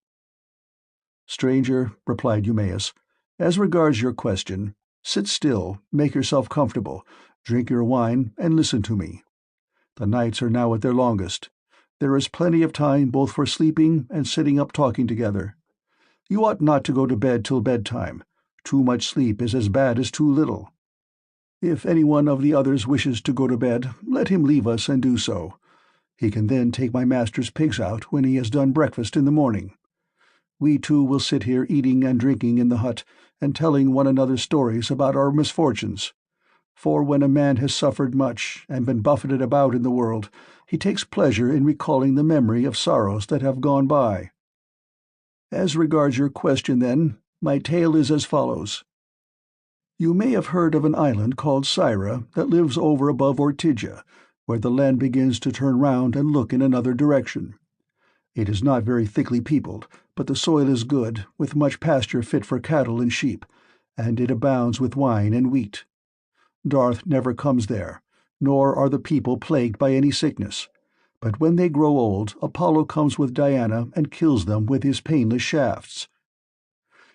"Stranger," replied Eumaeus, "as regards your question, sit still, make yourself comfortable, drink your wine, and listen to me. The nights are now at their longest. There is plenty of time both for sleeping and sitting up talking together. You ought not to go to bed till bedtime. Too much sleep is as bad as too little. If any one of the others wishes to go to bed, let him leave us and do so. He can then take my master's pigs out when he has done breakfast in the morning. We two will sit here eating and drinking in the hut, and telling one another stories about our misfortunes. For when a man has suffered much, and been buffeted about in the world, he takes pleasure in recalling the memory of sorrows that have gone by." As regards your question, then, my tale is as follows. You may have heard of an island called Syra that lives over above Ortygia, where the land begins to turn round and look in another direction. It is not very thickly peopled, but the soil is good, with much pasture fit for cattle and sheep, and it abounds with wine and wheat. Darth never comes there, nor are the people plagued by any sickness. But when they grow old, Apollo comes with Diana and kills them with his painless shafts.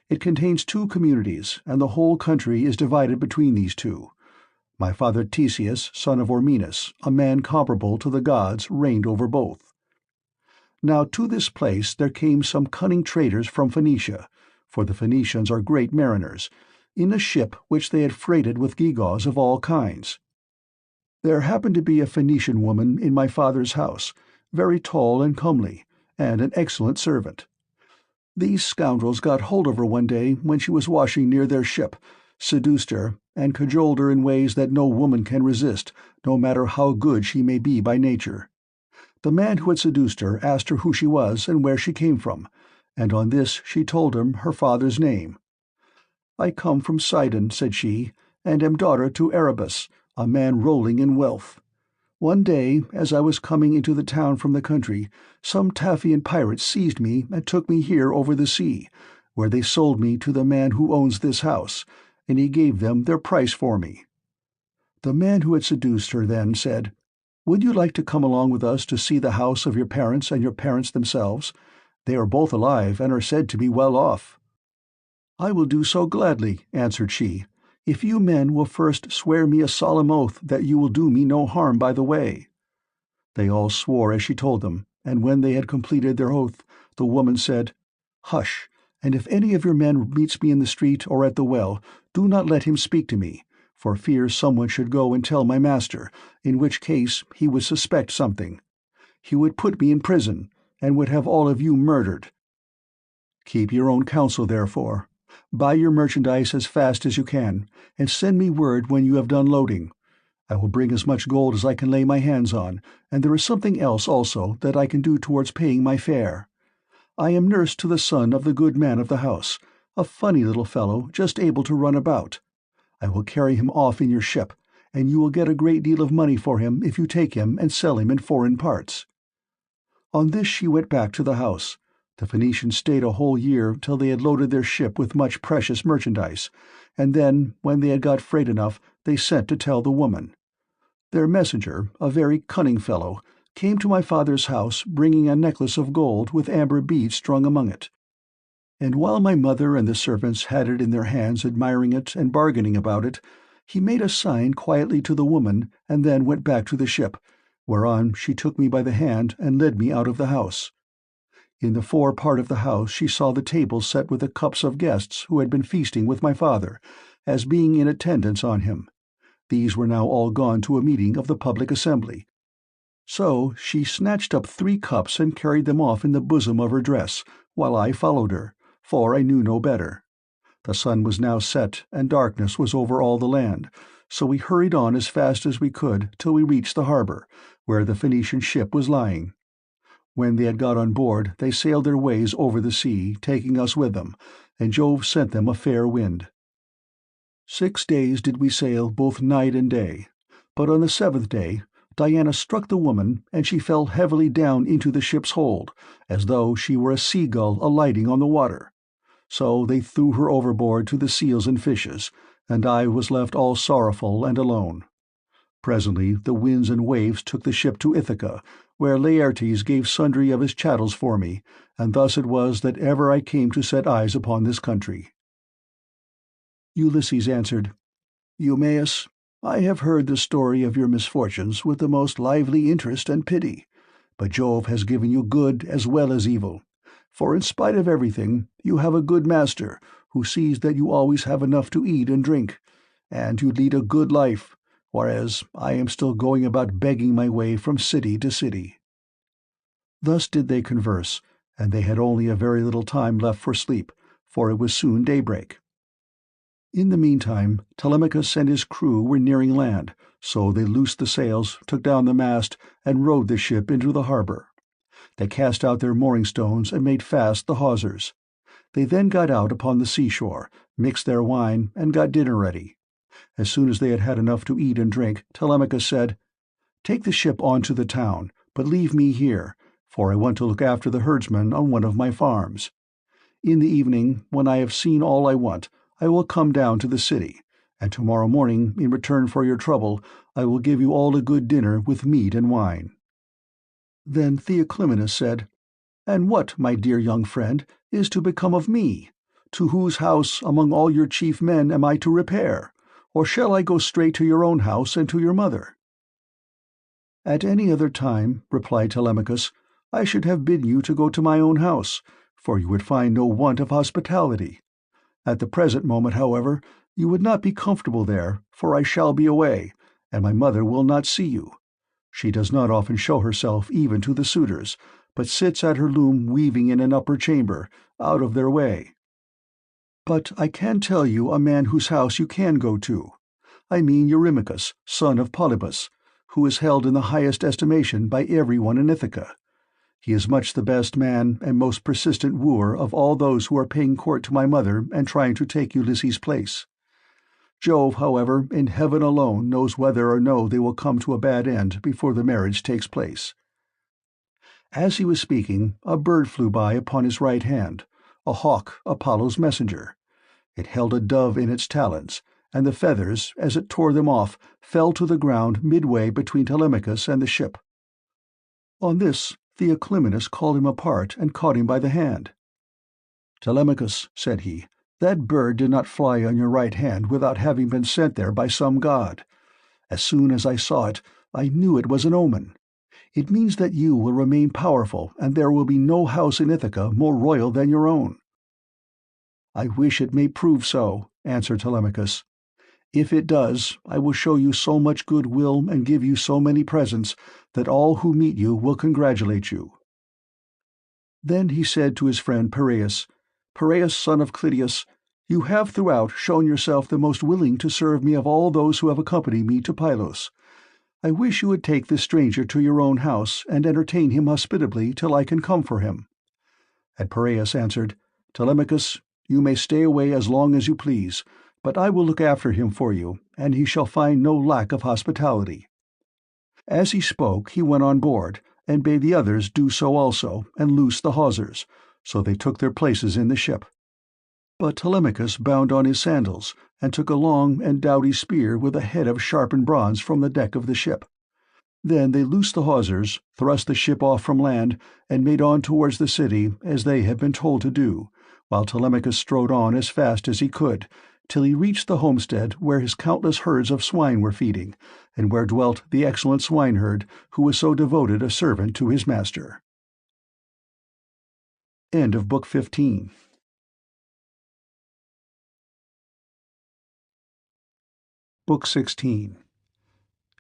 It contains two communities, and the whole country is divided between these two. My father Theseus, son of Ormenus, a man comparable to the gods, reigned over both. Now to this place there came some cunning traders from Phoenicia, for the Phoenicians are great mariners, in a ship which they had freighted with gewgaws of all kinds. There happened to be a Phoenician woman in my father's house, very tall and comely, and an excellent servant. These scoundrels got hold of her one day when she was washing near their ship, seduced her, and cajoled her in ways that no woman can resist, no matter how good she may be by nature. The man who had seduced her asked her who she was and where she came from, and on this she told him her father's name. "I come from Sidon," said she, "and am daughter to Erebus, a man rolling in wealth. One day, as I was coming into the town from the country, some Taphian pirates seized me and took me here over the sea, where they sold me to the man who owns this house, and he gave them their price for me." The man who had seduced her then said, "Would you like to come along with us to see the house of your parents and your parents themselves? They are both alive and are said to be well off." "I will do so gladly," answered she, "if you men will first swear me a solemn oath that you will do me no harm by the way." They all swore as she told them, and when they had completed their oath, the woman said, "Hush, and if any of your men meets me in the street or at the well, do not let him speak to me, for fear someone should go and tell my master, in which case he would suspect something. He would put me in prison, and would have all of you murdered. Keep your own counsel, therefore. Buy your merchandise as fast as you can, and send me word when you have done loading. I will bring as much gold as I can lay my hands on, and there is something else also that I can do towards paying my fare. I am nurse to the son of the good man of the house, a funny little fellow just able to run about. I will carry him off in your ship, and you will get a great deal of money for him if you take him and sell him in foreign parts." On this she went back to the house. The Phoenicians stayed a whole year till they had loaded their ship with much precious merchandise, and then, when they had got freight enough, they sent to tell the woman. Their messenger, a very cunning fellow, came to my father's house bringing a necklace of gold with amber beads strung among it. And while my mother and the servants had it in their hands admiring it and bargaining about it, he made a sign quietly to the woman and then went back to the ship, whereon she took me by the hand and led me out of the house. In the fore part of the house she saw the table set with the cups of guests who had been feasting with my father, as being in attendance on him. These were now all gone to a meeting of the public assembly. So she snatched up 3 cups and carried them off in the bosom of her dress, while I followed her, for I knew no better. The sun was now set, and darkness was over all the land, so we hurried on as fast as we could till we reached the harbour, where the Phoenician ship was lying. When they had got on board, they sailed their ways over the sea, taking us with them, and Jove sent them a fair wind. 6 days did we sail both night and day, but on the 7th day Diana struck the woman, and she fell heavily down into the ship's hold, as though she were a sea-gull alighting on the water. So they threw her overboard to the seals and fishes, and I was left all sorrowful and alone. Presently the winds and waves took the ship to Ithaca, where Laertes gave sundry of his chattels for me, and thus it was that ever I came to set eyes upon this country. Ulysses answered, "Eumaeus, I have heard the story of your misfortunes with the most lively interest and pity, but Jove has given you good as well as evil, for in spite of everything you have a good master who sees that you always have enough to eat and drink, and you lead a good life, whereas I am still going about begging my way from city to city." Thus did they converse, and they had only a very little time left for sleep, for it was soon daybreak. In the meantime Telemachus and his crew were nearing land, so they loosed the sails, took down the mast, and rowed the ship into the harbour. They cast out their mooring stones and made fast the hawsers. They then got out upon the seashore, mixed their wine, and got dinner ready. As soon as they had had enough to eat and drink, Telemachus said, "Take the ship on to the town, but leave me here, for I want to look after the herdsmen on one of my farms. In the evening, when I have seen all I want, I will come down to the city, and tomorrow morning, in return for your trouble, I will give you all a good dinner with meat and wine." Then Theoclymenus said, "And what, my dear young friend, is to become of me? To whose house among all your chief men am I to repair? Or shall I go straight to your own house and to your mother?" "At any other time," replied Telemachus, "I should have bidden you to go to my own house, for you would find no want of hospitality. At the present moment, however, you would not be comfortable there, for I shall be away, and my mother will not see you. She does not often show herself even to the suitors, but sits at her loom weaving in an upper chamber, out of their way. But I can tell you a man whose house you can go to. I mean Eurymachus, son of Polybus, who is held in the highest estimation by everyone in Ithaca. He is much the best man and most persistent wooer of all those who are paying court to my mother and trying to take Ulysses' place. Jove, however, in heaven alone knows whether or no they will come to a bad end before the marriage takes place." As he was speaking, a bird flew by upon his right hand, a hawk, Apollo's messenger. It held a dove in its talons, and the feathers, as it tore them off, fell to the ground midway between Telemachus and the ship. On this, Theoclymenus called him apart and caught him by the hand. "Telemachus," said he, "that bird did not fly on your right hand without having been sent there by some god. As soon as I saw it, I knew it was an omen. It means that you will remain powerful, and there will be no house in Ithaca more royal than your own." "I wish it may prove so," answered Telemachus. "If it does, I will show you so much goodwill and give you so many presents that all who meet you will congratulate you." Then he said to his friend Piraeus, "Piraeus, son of Clytius, you have throughout shown yourself the most willing to serve me of all those who have accompanied me to Pylos. I wish you would take this stranger to your own house and entertain him hospitably till I can come for him." And Piraeus answered, "Telemachus, you may stay away as long as you please, but I will look after him for you, and he shall find no lack of hospitality." As he spoke, he went on board, and bade the others do so also, and loose the hawsers, so they took their places in the ship. But Telemachus bound on his sandals, and took a long and doughty spear with a head of sharpened bronze from the deck of the ship. Then they loosed the hawsers, thrust the ship off from land, and made on towards the city as they had been told to do, while Telemachus strode on as fast as he could, till he reached the homestead where his countless herds of swine were feeding, and where dwelt the excellent swineherd who was so devoted a servant to his master. End of Book 15. Book 16.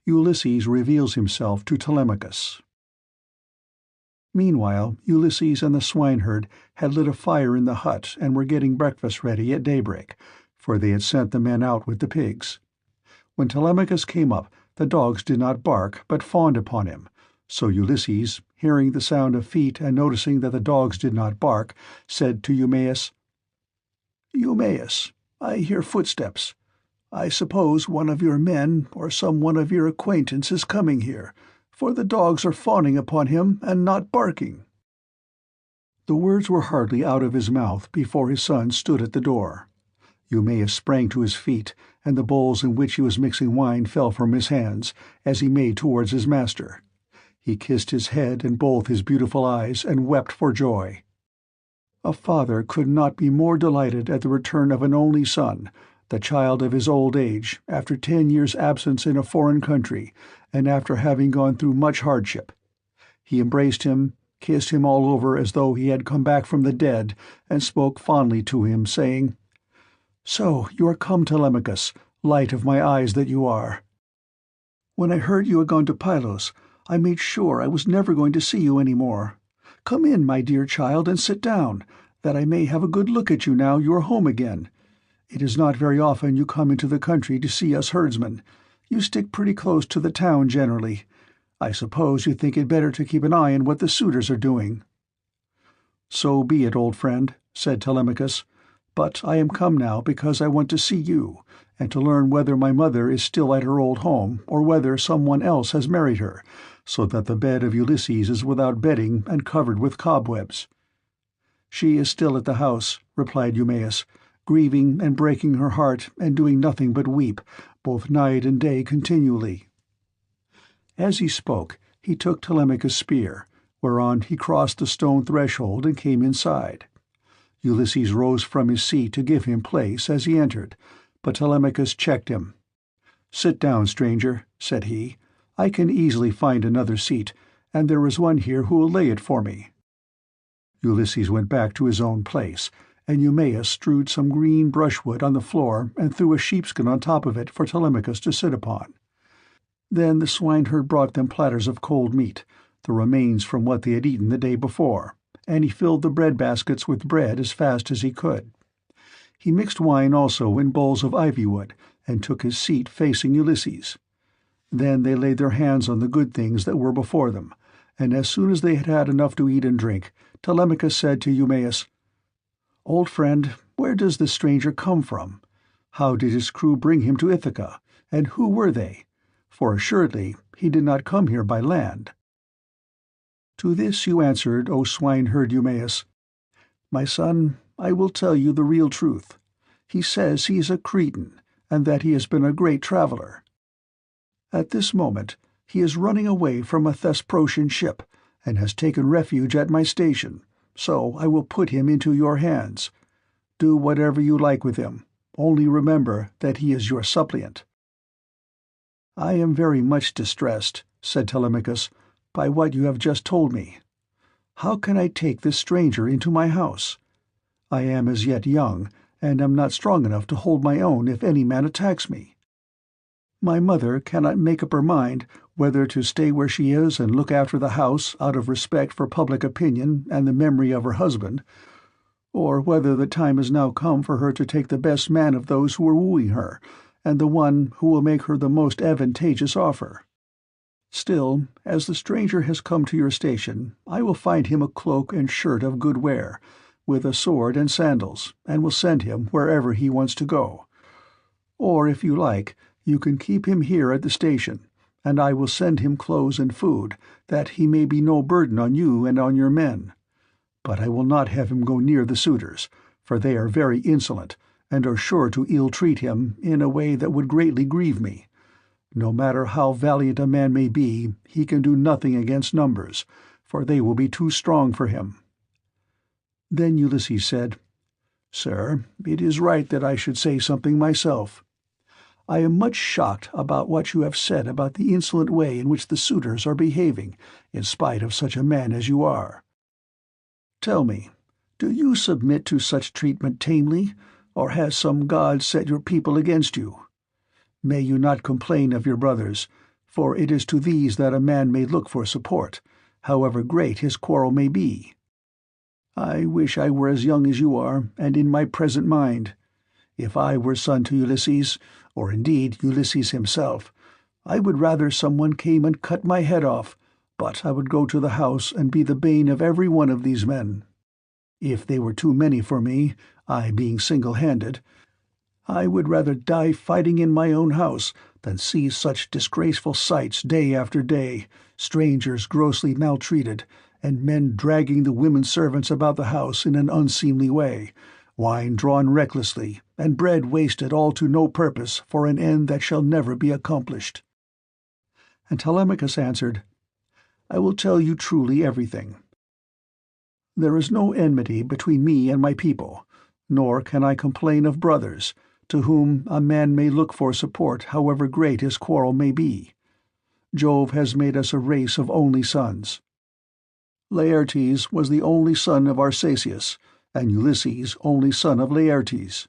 Ulysses reveals himself to Telemachus. Meanwhile, Ulysses and the swineherd had lit a fire in the hut and were getting breakfast ready at daybreak, for they had sent the men out with the pigs. When Telemachus came up, the dogs did not bark, but fawned upon him. So Ulysses, hearing the sound of feet and noticing that the dogs did not bark, said to Eumaeus, "Eumaeus, I hear footsteps. I suppose one of your men or some one of your acquaintance is coming here, for the dogs are fawning upon him and not barking." The words were hardly out of his mouth before his son stood at the door. Eumaeus sprang to his feet, and the bowls in which he was mixing wine fell from his hands, as he made towards his master. He kissed his head and both his beautiful eyes, and wept for joy. A father could not be more delighted at the return of an only son, the child of his old age, after 10 years' absence in a foreign country, and after having gone through much hardship. He embraced him, kissed him all over as though he had come back from the dead, and spoke fondly to him, saying, "So you are come, Telemachus, light of my eyes that you are. When I heard you had gone to Pylos, I made sure I was never going to see you any more. Come in, my dear child, and sit down, that I may have a good look at you now you are home again. It is not very often you come into the country to see us herdsmen. You stick pretty close to the town generally. I suppose you think it better to keep an eye on what the suitors are doing." "So be it, old friend," said Telemachus, "but I am come now because I want to see you, and to learn whether my mother is still at her old home, or whether someone else has married her, so that the bed of Ulysses is without bedding and covered with cobwebs." "She is still at the house," replied Eumaeus, "grieving and breaking her heart, and doing nothing but weep, both night and day continually." As he spoke, he took Telemachus' spear, whereon he crossed the stone threshold and came inside. Ulysses rose from his seat to give him place as he entered, but Telemachus checked him. "Sit down, stranger," said he. "I can easily find another seat, and there is one here who will lay it for me." Ulysses went back to his own place, and Eumaeus strewed some green brushwood on the floor and threw a sheepskin on top of it for Telemachus to sit upon. Then the swineherd brought them platters of cold meat, the remains from what they had eaten the day before, and he filled the bread baskets with bread as fast as he could. He mixed wine also in bowls of ivywood, and took his seat facing Ulysses. Then they laid their hands on the good things that were before them, and as soon as they had had enough to eat and drink, Telemachus said to Eumaeus, "Old friend, where does this stranger come from? How did his crew bring him to Ithaca, and who were they? For assuredly he did not come here by land." "To this you answered, O swineherd Eumaeus, 'My son, I will tell you the real truth. He says he is a Cretan, and that he has been a great traveler. At this moment he is running away from a Thesprotian ship, and has taken refuge at my station, so I will put him into your hands. Do whatever you like with him, only remember that he is your suppliant.'" "I am very much distressed," said Telemachus, "by what you have just told me. How can I take this stranger into my house? I am as yet young, and am not strong enough to hold my own if any man attacks me. My mother cannot make up her mind whether to stay where she is and look after the house out of respect for public opinion and the memory of her husband, or whether the time has now come for her to take the best man of those who are wooing her, and the one who will make her the most advantageous offer. Still, as the stranger has come to your station, I will find him a cloak and shirt of good wear, with a sword and sandals, and will send him wherever he wants to go. Or, if you like, you can keep him here at the station, and I will send him clothes and food, that he may be no burden on you and on your men. But I will not have him go near the suitors, for they are very insolent, and are sure to ill-treat him in a way that would greatly grieve me. No matter how valiant a man may be, he can do nothing against numbers, for they will be too strong for him." Then Ulysses said, "Sir, it is right that I should say something myself. I am much shocked about what you have said about the insolent way in which the suitors are behaving, in spite of such a man as you are. Tell me, do you submit to such treatment tamely, or has some god set your people against you? May you not complain of your brothers, for it is to these that a man may look for support, however great his quarrel may be. I wish I were as young as you are, and in my present mind. If I were son to Ulysses, or indeed Ulysses himself, I would rather someone came and cut my head off, but I would go to the house and be the bane of every one of these men. If they were too many for me, I being single-handed, I would rather die fighting in my own house than see such disgraceful sights day after day, strangers grossly maltreated, and men dragging the women servants about the house in an unseemly way, wine drawn recklessly, and bread wasted all to no purpose for an end that shall never be accomplished." And Telemachus answered, "I will tell you truly everything. There is no enmity between me and my people, nor can I complain of brothers, to whom a man may look for support however great his quarrel may be. Jove has made us a race of only sons. Laertes was the only son of Arsacius, and Ulysses only son of Laertes.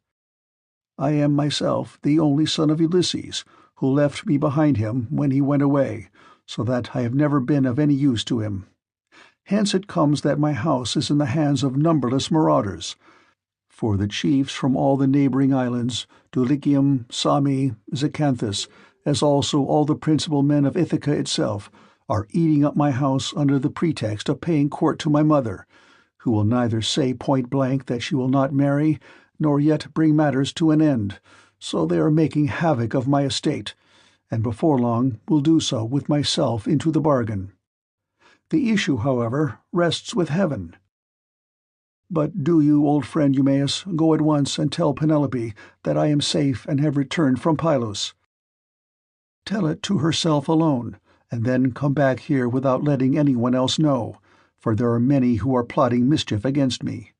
I am myself the only son of Ulysses, who left me behind him when he went away, so that I have never been of any use to him. Hence it comes that my house is in the hands of numberless marauders, for the chiefs from all the neighboring islands, Dulichium, Sami, Zacynthus, as also all the principal men of Ithaca itself, are eating up my house under the pretext of paying court to my mother, who will neither say point-blank that she will not marry, nor yet bring matters to an end, so they are making havoc of my estate, and before long will do so with myself into the bargain. The issue, however, rests with heaven. But do you, old friend Eumaeus, go at once and tell Penelope that I am safe and have returned from Pylos. Tell it to herself alone, and then come back here without letting anyone else know, for there are many who are plotting mischief against me."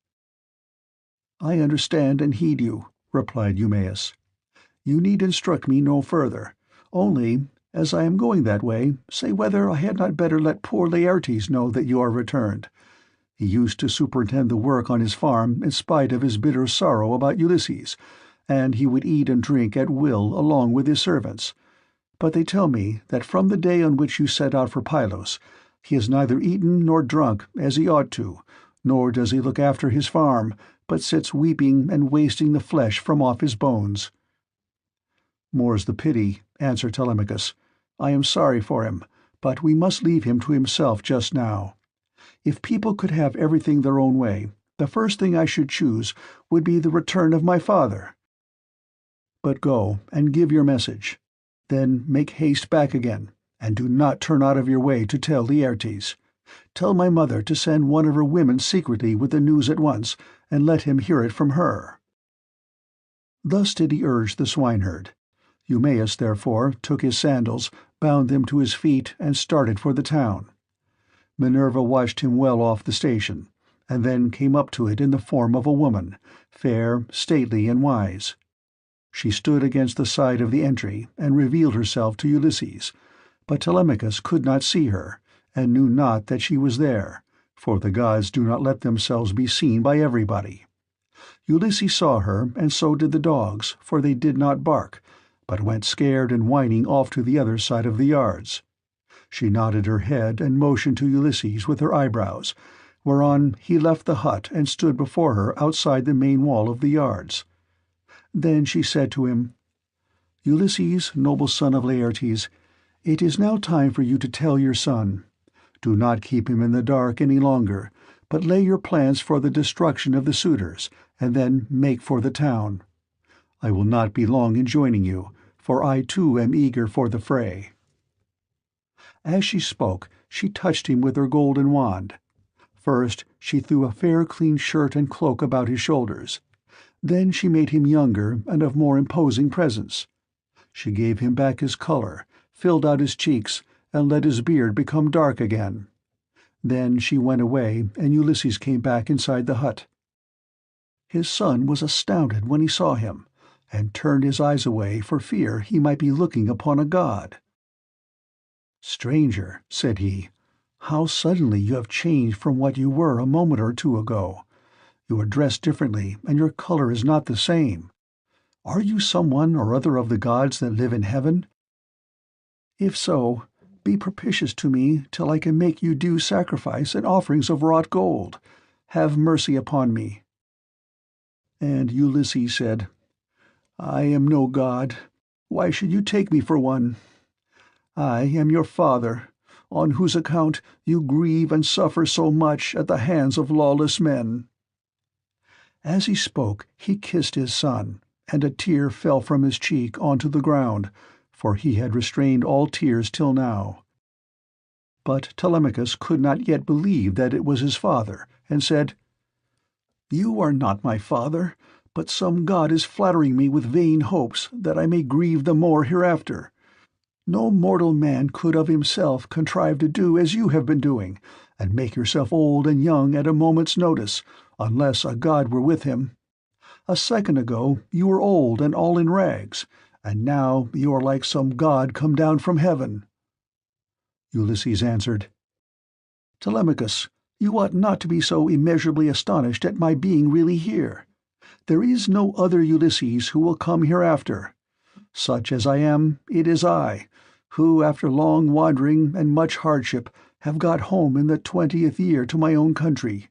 "I understand and heed you," replied Eumaeus. "You need instruct me no further. Only, as I am going that way, say whether I had not better let poor Laertes know that you are returned. He used to superintend the work on his farm in spite of his bitter sorrow about Ulysses, and he would eat and drink at will along with his servants. But they tell me that from the day on which you set out for Pylos, he has neither eaten nor drunk as he ought to, nor does he look after his farm, but sits weeping and wasting the flesh from off his bones." "More's the pity," answered Telemachus. "I am sorry for him, but we must leave him to himself just now. If people could have everything their own way, the first thing I should choose would be the return of my father. But go and give your message. Then make haste back again, and do not turn out of your way to tell Laertes. Tell my mother to send one of her women secretly with the news at once, and let him hear it from her." Thus did he urge the swineherd. Eumaeus, therefore, took his sandals, bound them to his feet, and started for the town. Minerva watched him well off the station, and then came up to it in the form of a woman, fair, stately, and wise. She stood against the side of the entry, and revealed herself to Ulysses, but Telemachus could not see her, and knew not that she was there, for the gods do not let themselves be seen by everybody. Ulysses saw her, and so did the dogs, for they did not bark, but went scared and whining off to the other side of the yards. She nodded her head and motioned to Ulysses with her eyebrows, whereon he left the hut and stood before her outside the main wall of the yards. Then she said to him, "Ulysses, noble son of Laertes, it is now time for you to tell your son. Do not keep him in the dark any longer, but lay your plans for the destruction of the suitors, and then make for the town. I will not be long in joining you, for I too am eager for the fray." As she spoke, she touched him with her golden wand. First she threw a fair clean shirt and cloak about his shoulders. Then she made him younger and of more imposing presence. She gave him back his color, filled out his cheeks, and let his beard become dark again. Then she went away, and Ulysses came back inside the hut. His son was astounded when he saw him, and turned his eyes away for fear he might be looking upon a god. "Stranger," said he, "how suddenly you have changed from what you were a moment or two ago. You are dressed differently, and your color is not the same. Are you someone or other of the gods that live in heaven? If so, be propitious to me till I can make you due sacrifice and offerings of wrought gold. Have mercy upon me." And Ulysses said, "I am no god. Why should you take me for one? I am your father, on whose account you grieve and suffer so much at the hands of lawless men." As he spoke, he kissed his son, and a tear fell from his cheek onto the ground, for he had restrained all tears till now. But Telemachus could not yet believe that it was his father, and said, "You are not my father, but some god is flattering me with vain hopes that I may grieve the more hereafter. No mortal man could of himself contrive to do as you have been doing, and make yourself old and young at a moment's notice, unless a god were with him. A second ago you were old and all in rags, and now you are like some god come down from heaven." Ulysses answered, "Telemachus, you ought not to be so immeasurably astonished at my being really here. There is no other Ulysses who will come hereafter. Such as I am, it is I, who, after long wandering and much hardship, have got home in the 20th year to my own country.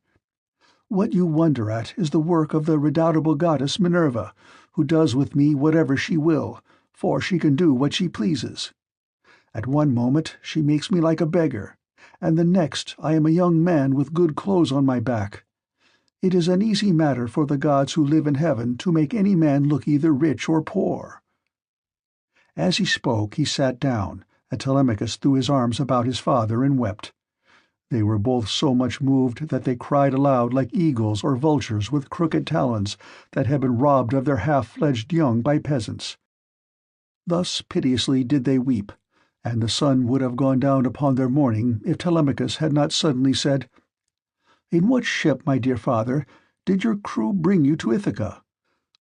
What you wonder at is the work of the redoubtable goddess Minerva, who does with me whatever she will, for she can do what she pleases. At one moment she makes me like a beggar, and the next I am a young man with good clothes on my back. It is an easy matter for the gods who live in heaven to make any man look either rich or poor." As he spoke he sat down, and Telemachus threw his arms about his father and wept. They were both so much moved that they cried aloud like eagles or vultures with crooked talons that had been robbed of their half-fledged young by peasants. Thus piteously did they weep, and the sun would have gone down upon their mourning if Telemachus had not suddenly said, "In what ship, my dear father, did your crew bring you to Ithaca?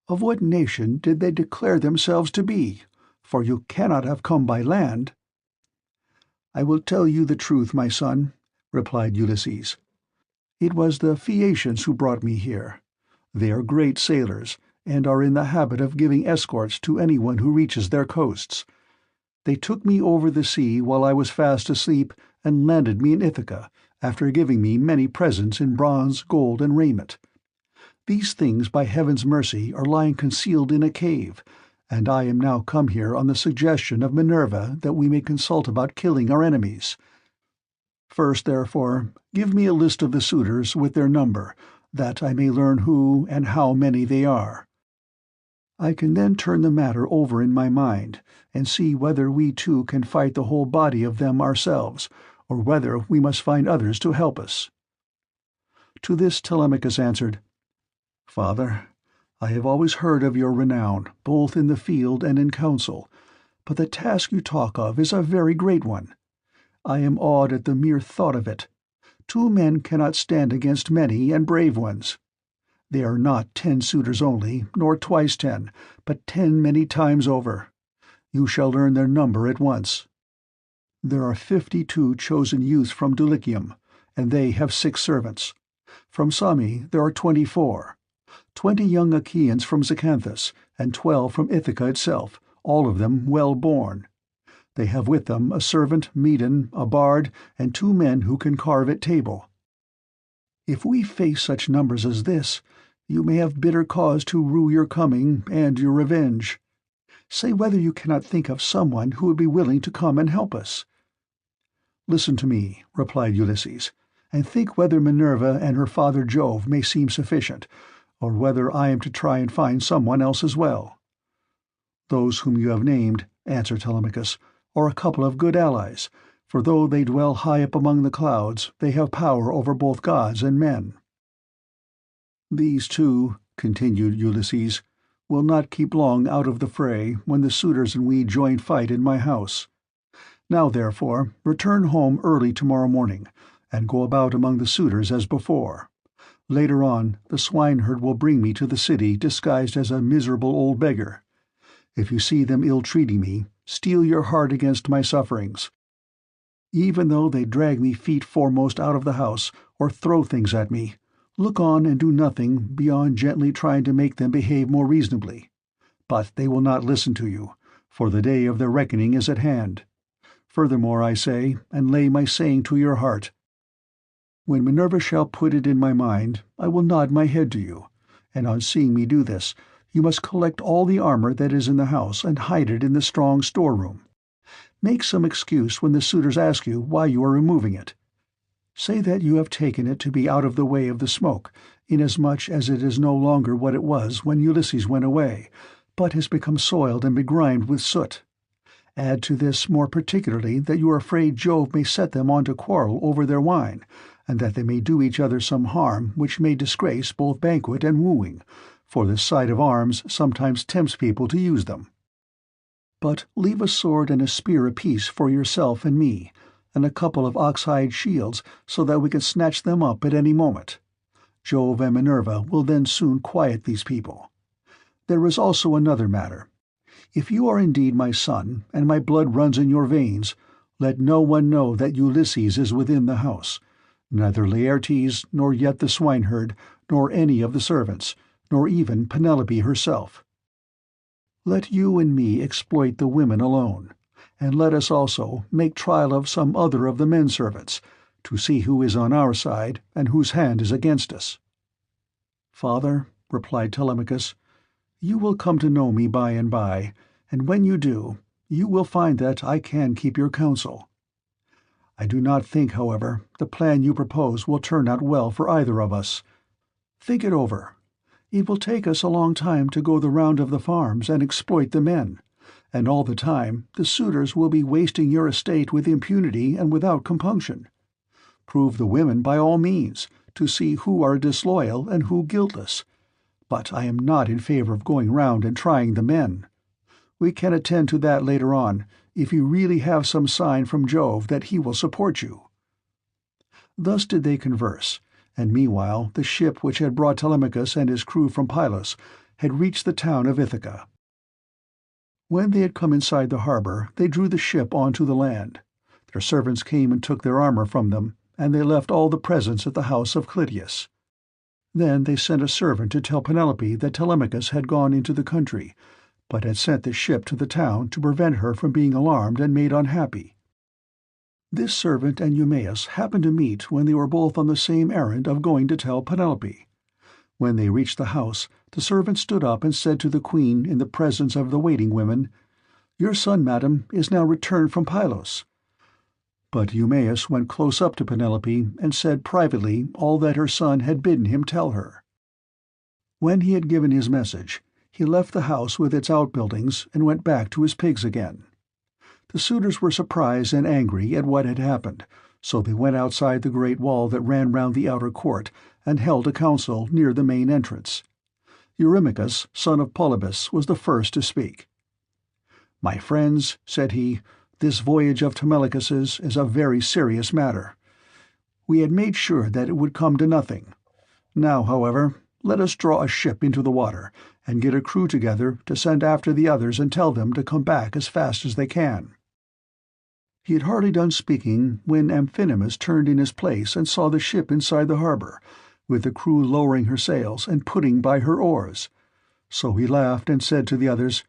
Of what nation did they declare themselves to be? For you cannot have come by land." "I will tell you the truth, my son," replied Ulysses. "It was the Phaeacians who brought me here. They are great sailors, and are in the habit of giving escorts to anyone who reaches their coasts. They took me over the sea while I was fast asleep, and landed me in Ithaca, after giving me many presents in bronze, gold, and raiment. These things, by heaven's mercy, are lying concealed in a cave, and I am now come here on the suggestion of Minerva that we may consult about killing our enemies. First, therefore, give me a list of the suitors with their number, that I may learn who and how many they are. I can then turn the matter over in my mind, and see whether we too can fight the whole body of them ourselves, or whether we must find others to help us." To this Telemachus answered, "Father, I have always heard of your renown, both in the field and in council, but the task you talk of is a very great one. I am awed at the mere thought of it. 2 men cannot stand against many and brave ones. They are not 10 suitors only, nor twice 10, but 10 many times over. You shall learn their number at once. There are 52 chosen youths from Dulichium, and they have 6 servants. From Sami there are 24. 20 young Achaeans from Zacynthus, and 12 from Ithaca itself, all of them well born. They have with them a servant, Medon, a bard, and 2 men who can carve at table. If we face such numbers as this, you may have bitter cause to rue your coming and your revenge. Say whether you cannot think of someone who would be willing to come and help us." "Listen to me," replied Ulysses, "and think whether Minerva and her father Jove may seem sufficient, or whether I am to try and find someone else as well." "Those whom you have named," answered Telemachus, "are a couple of good allies, for though they dwell high up among the clouds, they have power over both gods and men." "These two," continued Ulysses, "will not keep long out of the fray when the suitors and we join fight in my house. Now, therefore, return home early tomorrow morning, and go about among the suitors as before. Later on, the swineherd will bring me to the city disguised as a miserable old beggar. If you see them ill-treating me, steel your heart against my sufferings. Even though they drag me feet foremost out of the house, or throw things at me, look on and do nothing beyond gently trying to make them behave more reasonably. But they will not listen to you, for the day of their reckoning is at hand. Furthermore, I say, and lay my saying to your heart, when Minerva shall put it in my mind, I will nod my head to you, and on seeing me do this, you must collect all the armor that is in the house and hide it in the strong storeroom. Make some excuse when the suitors ask you why you are removing it. Say that you have taken it to be out of the way of the smoke, inasmuch as it is no longer what it was when Ulysses went away, but has become soiled and begrimed with soot. Add to this more particularly that you are afraid Jove may set them on to quarrel over their wine, and that they may do each other some harm which may disgrace both banquet and wooing, for the sight of arms sometimes tempts people to use them. But leave a sword and a spear apiece for yourself and me, and a couple of ox-hide shields so that we can snatch them up at any moment. Jove and Minerva will then soon quiet these people. There is also another matter. If you are indeed my son, and my blood runs in your veins, let no one know that Ulysses is within the house, neither Laertes, nor yet the swineherd, nor any of the servants, nor even Penelope herself. Let you and me exploit the women alone, and let us also make trial of some other of the men-servants, to see who is on our side and whose hand is against us." "Father," replied Telemachus, "you will come to know me by and by, and when you do, you will find that I can keep your counsel. I do not think, however, the plan you propose will turn out well for either of us. Think it over. It will take us a long time to go the round of the farms and exploit the men, and all the time the suitors will be wasting your estate with impunity and without compunction. Prove the women by all means, to see who are disloyal and who guiltless, but I am not in favor of going round and trying the men. We can attend to that later on, if you really have some sign from Jove that he will support you." Thus did they converse, and meanwhile the ship which had brought Telemachus and his crew from Pylos had reached the town of Ithaca. When they had come inside the harbour, they drew the ship on to the land. Their servants came and took their armour from them, and they left all the presents at the house of Clytius. Then they sent a servant to tell Penelope that Telemachus had gone into the country, but had sent the ship to the town to prevent her from being alarmed and made unhappy. This servant and Eumaeus happened to meet when they were both on the same errand of going to tell Penelope. When they reached the house, the servant stood up and said to the queen in the presence of the waiting women, "Your son, madam, is now returned from Pylos." But Eumaeus went close up to Penelope and said privately all that her son had bidden him tell her. When he had given his message, he left the house with its outbuildings and went back to his pigs again. The suitors were surprised and angry at what had happened, so they went outside the great wall that ran round the outer court and held a council near the main entrance. Eurymachus, son of Polybus, was the first to speak. "My friends," said he, "this voyage of Telemachus's is a very serious matter. We had made sure that it would come to nothing. Now, however, let us draw a ship into the water, and get a crew together to send after the others and tell them to come back as fast as they can." He had hardly done speaking when Amphinomus turned in his place and saw the ship inside the harbour, with the crew lowering her sails and putting by her oars. So he laughed and said to the others,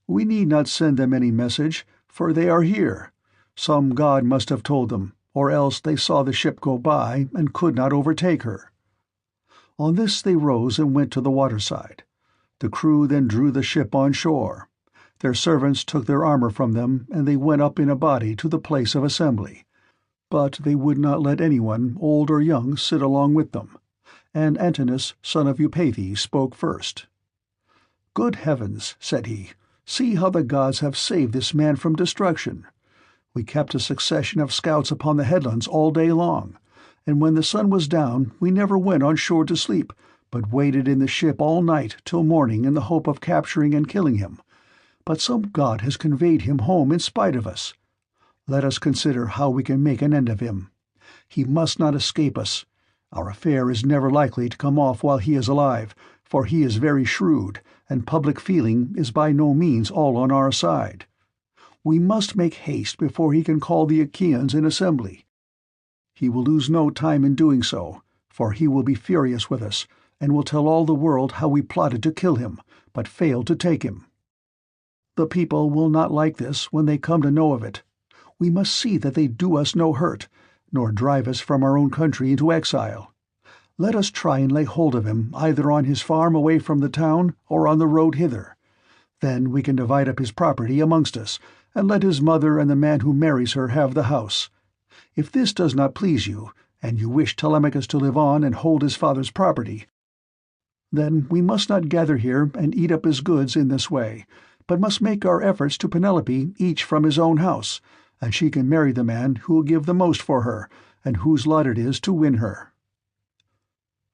"We need not send them any message, for they are here. Some god must have told them, or else they saw the ship go by and could not overtake her." On this they rose and went to the waterside. The crew then drew the ship on shore. Their servants took their armour from them, and they went up in a body to the place of assembly. But they would not let anyone, old or young, sit along with them, and Antinous, son of Eupeithes, spoke first. "Good heavens," said he, "see how the gods have saved this man from destruction. We kept a succession of scouts upon the headlands all day long, and when the sun was down we never went on shore to sleep, but waited in the ship all night till morning in the hope of capturing and killing him. But some god has conveyed him home in spite of us. Let us consider how we can make an end of him. He must not escape us. Our affair is never likely to come off while he is alive, for he is very shrewd, and public feeling is by no means all on our side. We must make haste before he can call the Achaeans in assembly. He will lose no time in doing so, for he will be furious with us, and will tell all the world how we plotted to kill him, but failed to take him. The people will not like this when they come to know of it. We must see that they do us no hurt, nor drive us from our own country into exile. Let us try and lay hold of him either on his farm away from the town or on the road hither. Then we can divide up his property amongst us, and let his mother and the man who marries her have the house. If this does not please you, and you wish Telemachus to live on and hold his father's property, then we must not gather here and eat up his goods in this way, but must make our efforts to Penelope each from his own house, and she can marry the man who will give the most for her, and whose lot it is to win her."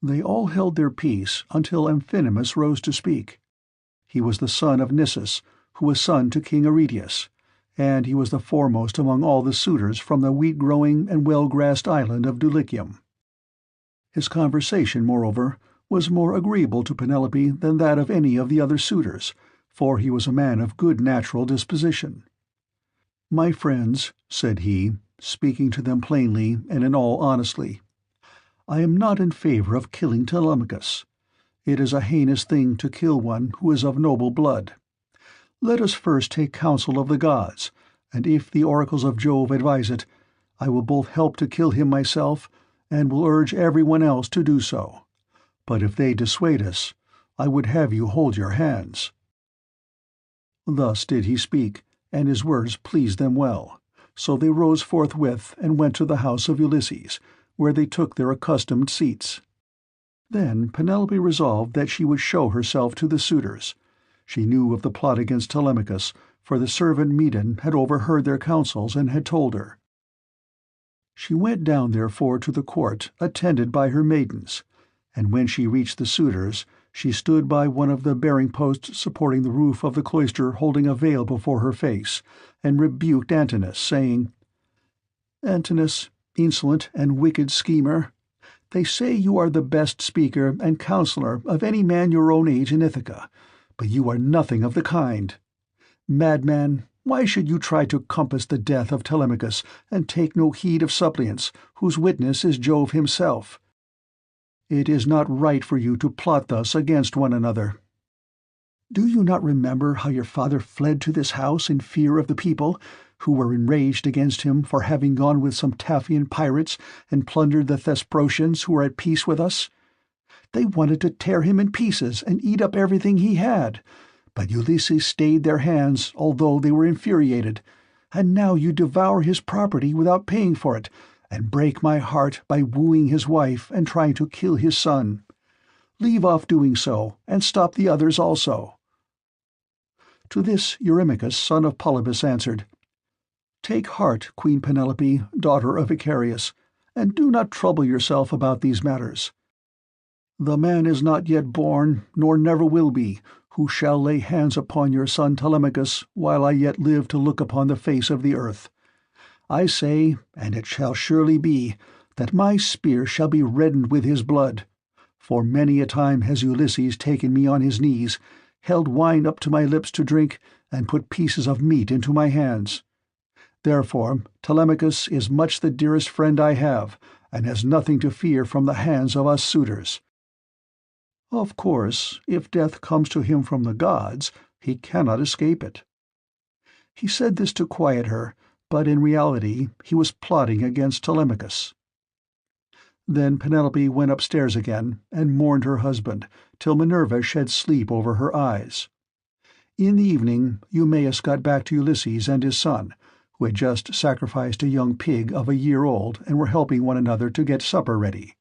They all held their peace until Amphinomus rose to speak. He was the son of Nisus, who was son to King Aretius, and he was the foremost among all the suitors from the wheat-growing and well-grassed island of Dulichium. His conversation, moreover, was more agreeable to Penelope than that of any of the other suitors, for he was a man of good natural disposition. "My friends," said he, speaking to them plainly and in all honesty, "I am not in favor of killing Telemachus. It is a heinous thing to kill one who is of noble blood. Let us first take counsel of the gods, and if the oracles of Jove advise it, I will both help to kill him myself, and will urge everyone else to do so. But if they dissuade us, I would have you hold your hands." Thus did he speak, and his words pleased them well, so they rose forthwith and went to the house of Ulysses, where they took their accustomed seats. Then Penelope resolved that she would show herself to the suitors. She knew of the plot against Telemachus, for the servant Medon had overheard their counsels and had told her. She went down therefore to the court, attended by her maidens, and when she reached the suitors, she stood by one of the bearing-posts supporting the roof of the cloister, holding a veil before her face, and rebuked Antinous, saying, "Antinous, insolent and wicked schemer, they say you are the best speaker and counselor of any man your own age in Ithaca, but you are nothing of the kind. Madman, why should you try to compass the death of Telemachus and take no heed of suppliants, whose witness is Jove himself? It is not right for you to plot thus against one another. Do you not remember how your father fled to this house in fear of the people, who were enraged against him for having gone with some Taphian pirates and plundered the Thesprotians who were at peace with us? They wanted to tear him in pieces and eat up everything he had, but Ulysses stayed their hands, although they were infuriated, and now you devour his property without paying for it, and break my heart by wooing his wife and trying to kill his son. Leave off doing so, and stop the others also." To this Eurymachus, son of Polybus, answered, "Take heart, Queen Penelope, daughter of Icarius, and do not trouble yourself about these matters. The man is not yet born, nor never will be, who shall lay hands upon your son Telemachus while I yet live to look upon the face of the earth. I say, and it shall surely be, that my spear shall be reddened with his blood. For many a time has Ulysses taken me on his knees, held wine up to my lips to drink, and put pieces of meat into my hands. Therefore Telemachus is much the dearest friend I have, and has nothing to fear from the hands of us suitors. Of course, if death comes to him from the gods, he cannot escape it." He said this to quiet her, but in reality he was plotting against Telemachus. Then Penelope went upstairs again, and mourned her husband, till Minerva shed sleep over her eyes. In the evening Eumaeus got back to Ulysses and his son, who had just sacrificed a young pig of a year old and were helping one another to get supper ready.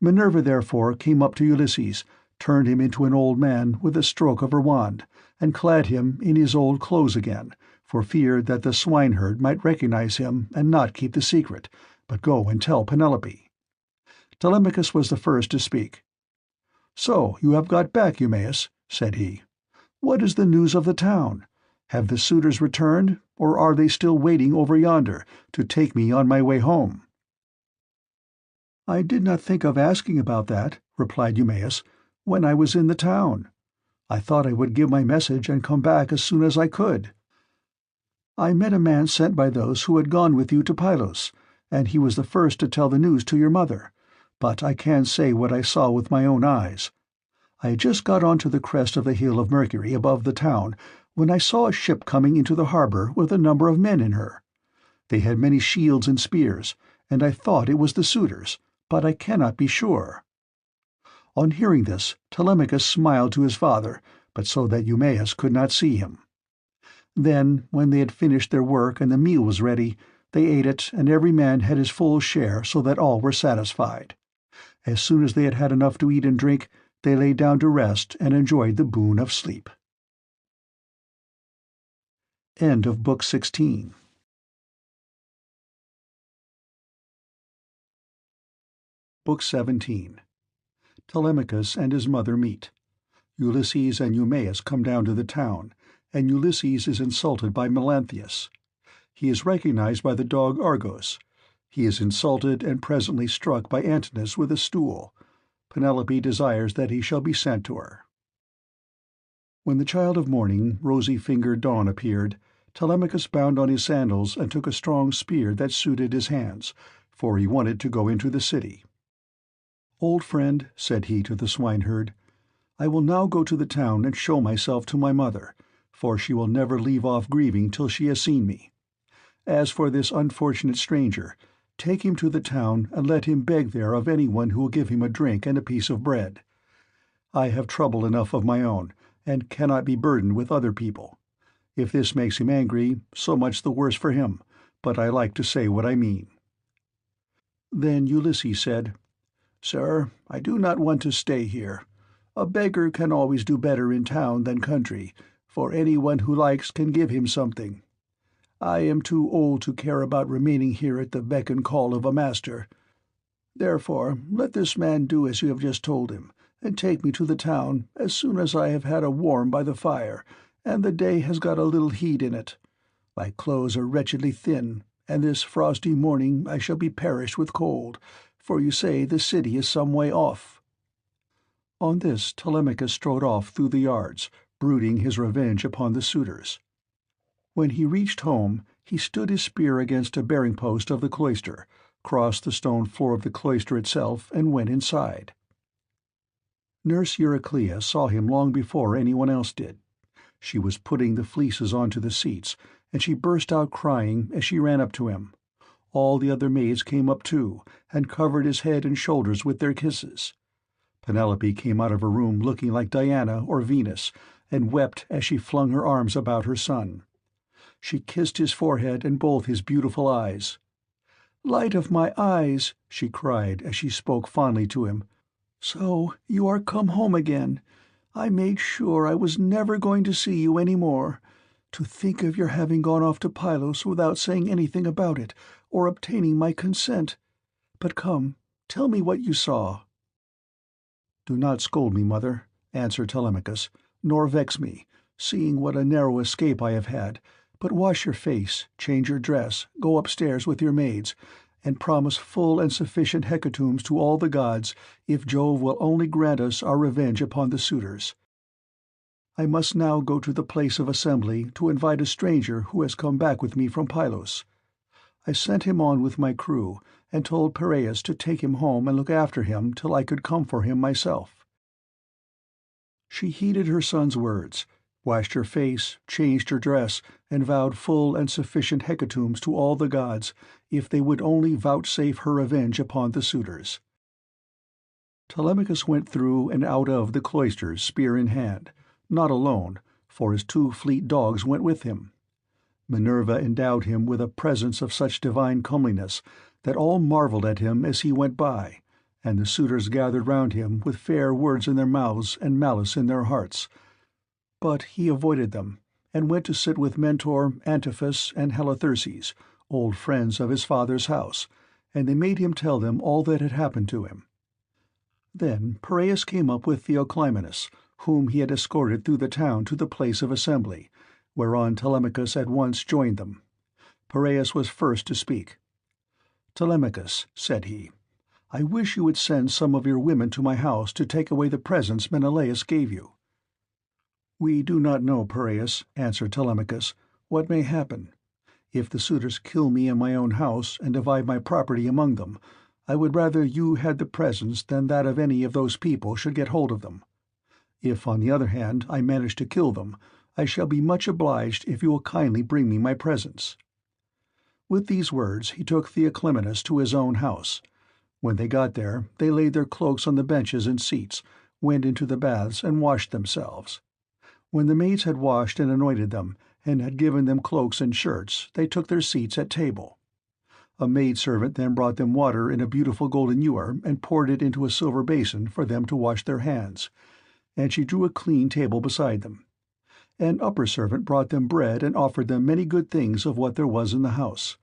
Minerva therefore came up to Ulysses, turned him into an old man with a stroke of her wand, and clad him in his old clothes again, for fear that the swineherd might recognize him and not keep the secret, but go and tell Penelope. Telemachus was the first to speak. "So you have got back, Eumaeus," said he. "What is the news of the town? Have the suitors returned, or are they still waiting over yonder, to take me on my way home?" "I did not think of asking about that," replied Eumaeus, "when I was in the town. I thought I would give my message and come back as soon as I could. I met a man sent by those who had gone with you to Pylos, and he was the first to tell the news to your mother, but I can say what I saw with my own eyes. I had just got on to the crest of the hill of Mercury above the town when I saw a ship coming into the harbor with a number of men in her. They had many shields and spears, and I thought it was the suitors, but I cannot be sure." On hearing this, Telemachus smiled to his father, but so that Eumaeus could not see him. Then, when they had finished their work and the meal was ready, they ate it, and every man had his full share, so that all were satisfied. As soon as they had had enough to eat and drink, they lay down to rest and enjoyed the boon of sleep. End of Book 16. Book 17. Telemachus and his mother meet. Ulysses and Eumaeus come down to the town, and Ulysses is insulted by Melanthius. He is recognized by the dog Argos. He is insulted and presently struck by Antinous with a stool. Penelope desires that he shall be sent to her. When the child of morning, rosy-fingered Dawn, appeared, Telemachus bound on his sandals and took a strong spear that suited his hands, for he wanted to go into the city. "Old friend," said he to the swineherd, "I will now go to the town and show myself to my mother, for she will never leave off grieving till she has seen me. As for this unfortunate stranger, take him to the town and let him beg there of anyone who will give him a drink and a piece of bread. I have trouble enough of my own, and cannot be burdened with other people. If this makes him angry, so much the worse for him, but I like to say what I mean." Then Ulysses said, "Sir, I do not want to stay here. A beggar can always do better in town than country, for anyone who likes can give him something. I am too old to care about remaining here at the beck and call of a master. Therefore, let this man do as you have just told him, and take me to the town as soon as I have had a warm by the fire, and the day has got a little heat in it. My clothes are wretchedly thin, and this frosty morning I shall be perished with cold, for you say the city is some way off." On this Telemachus strode off through the yards, brooding his revenge upon the suitors. When he reached home, he stood his spear against a bearing-post of the cloister, crossed the stone floor of the cloister itself, and went inside. Nurse Euryclea saw him long before anyone else did. She was putting the fleeces onto the seats, and she burst out crying as she ran up to him. All the other maids came up too, and covered his head and shoulders with their kisses. Penelope came out of her room looking like Diana or Venus, and wept as she flung her arms about her son. She kissed his forehead and both his beautiful eyes. "Light of my eyes," she cried as she spoke fondly to him, "so you are come home again. I made sure I was never going to see you any more. To think of your having gone off to Pylos without saying anything about it, or obtaining my consent. But come, tell me what you saw." "Do not scold me, mother," answered Telemachus, "nor vex me, seeing what a narrow escape I have had, but wash your face, change your dress, go upstairs with your maids, and promise full and sufficient hecatombs to all the gods, if Jove will only grant us our revenge upon the suitors. I must now go to the place of assembly to invite a stranger who has come back with me from Pylos. I sent him on with my crew, and told Piraeus to take him home and look after him till I could come for him myself." She heeded her son's words, washed her face, changed her dress, and vowed full and sufficient hecatombs to all the gods, if they would only vouchsafe her revenge upon the suitors. Telemachus went through and out of the cloisters spear in hand, not alone, for his 2 fleet dogs went with him. Minerva endowed him with a presence of such divine comeliness that all marvelled at him as he went by, and the suitors gathered round him with fair words in their mouths and malice in their hearts. But he avoided them, and went to sit with Mentor, Antiphus, and Halitherses, old friends of his father's house, and they made him tell them all that had happened to him. Then Piraeus came up with Theoclymenus, whom he had escorted through the town to the place of assembly, whereon Telemachus at once joined them. Piraeus was first to speak. "Telemachus," said he, "I wish you would send some of your women to my house to take away the presents Menelaus gave you." "We do not know, Piraeus," answered Telemachus, "what may happen. If the suitors kill me in my own house and divide my property among them, I would rather you had the presents than that of any of those people should get hold of them. If, on the other hand, I manage to kill them, I shall be much obliged if you will kindly bring me my presents." With these words he took Theoclymenus to his own house. When they got there, they laid their cloaks on the benches and seats, went into the baths and washed themselves. When the maids had washed and anointed them, and had given them cloaks and shirts, they took their seats at table. A maid-servant then brought them water in a beautiful golden ewer and poured it into a silver basin for them to wash their hands, and she drew a clean table beside them. An upper servant brought them bread and offered them many good things of what there was in the house.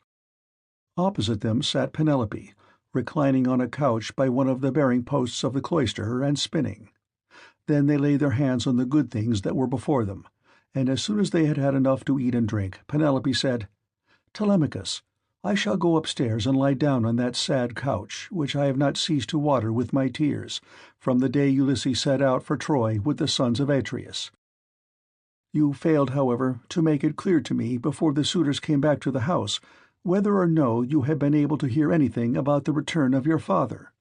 Opposite them sat Penelope, reclining on a couch by one of the bearing-posts of the cloister and spinning. Then they laid their hands on the good things that were before them, and as soon as they had had enough to eat and drink, Penelope said, "Telemachus, I shall go upstairs and lie down on that sad couch, which I have not ceased to water with my tears, from the day Ulysses set out for Troy with the sons of Atreus. You failed, however, to make it clear to me before the suitors came back to the house whether or no you had been able to hear anything about the return of your father."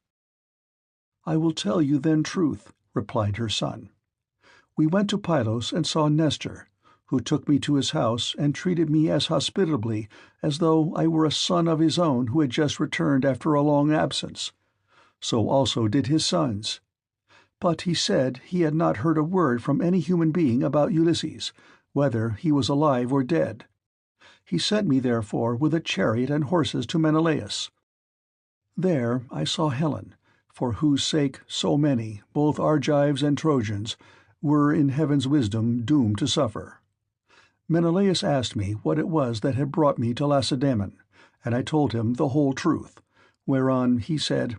"I will tell you then truth," replied her son. "We went to Pylos and saw Nestor, who took me to his house and treated me as hospitably as though I were a son of his own who had just returned after a long absence. So also did his sons. But he said he had not heard a word from any human being about Ulysses, whether he was alive or dead. He sent me, therefore, with a chariot and horses to Menelaus. There I saw Helen, for whose sake so many, both Argives and Trojans, were in heaven's wisdom doomed to suffer. Menelaus asked me what it was that had brought me to Lacedaemon, and I told him the whole truth, whereon he said,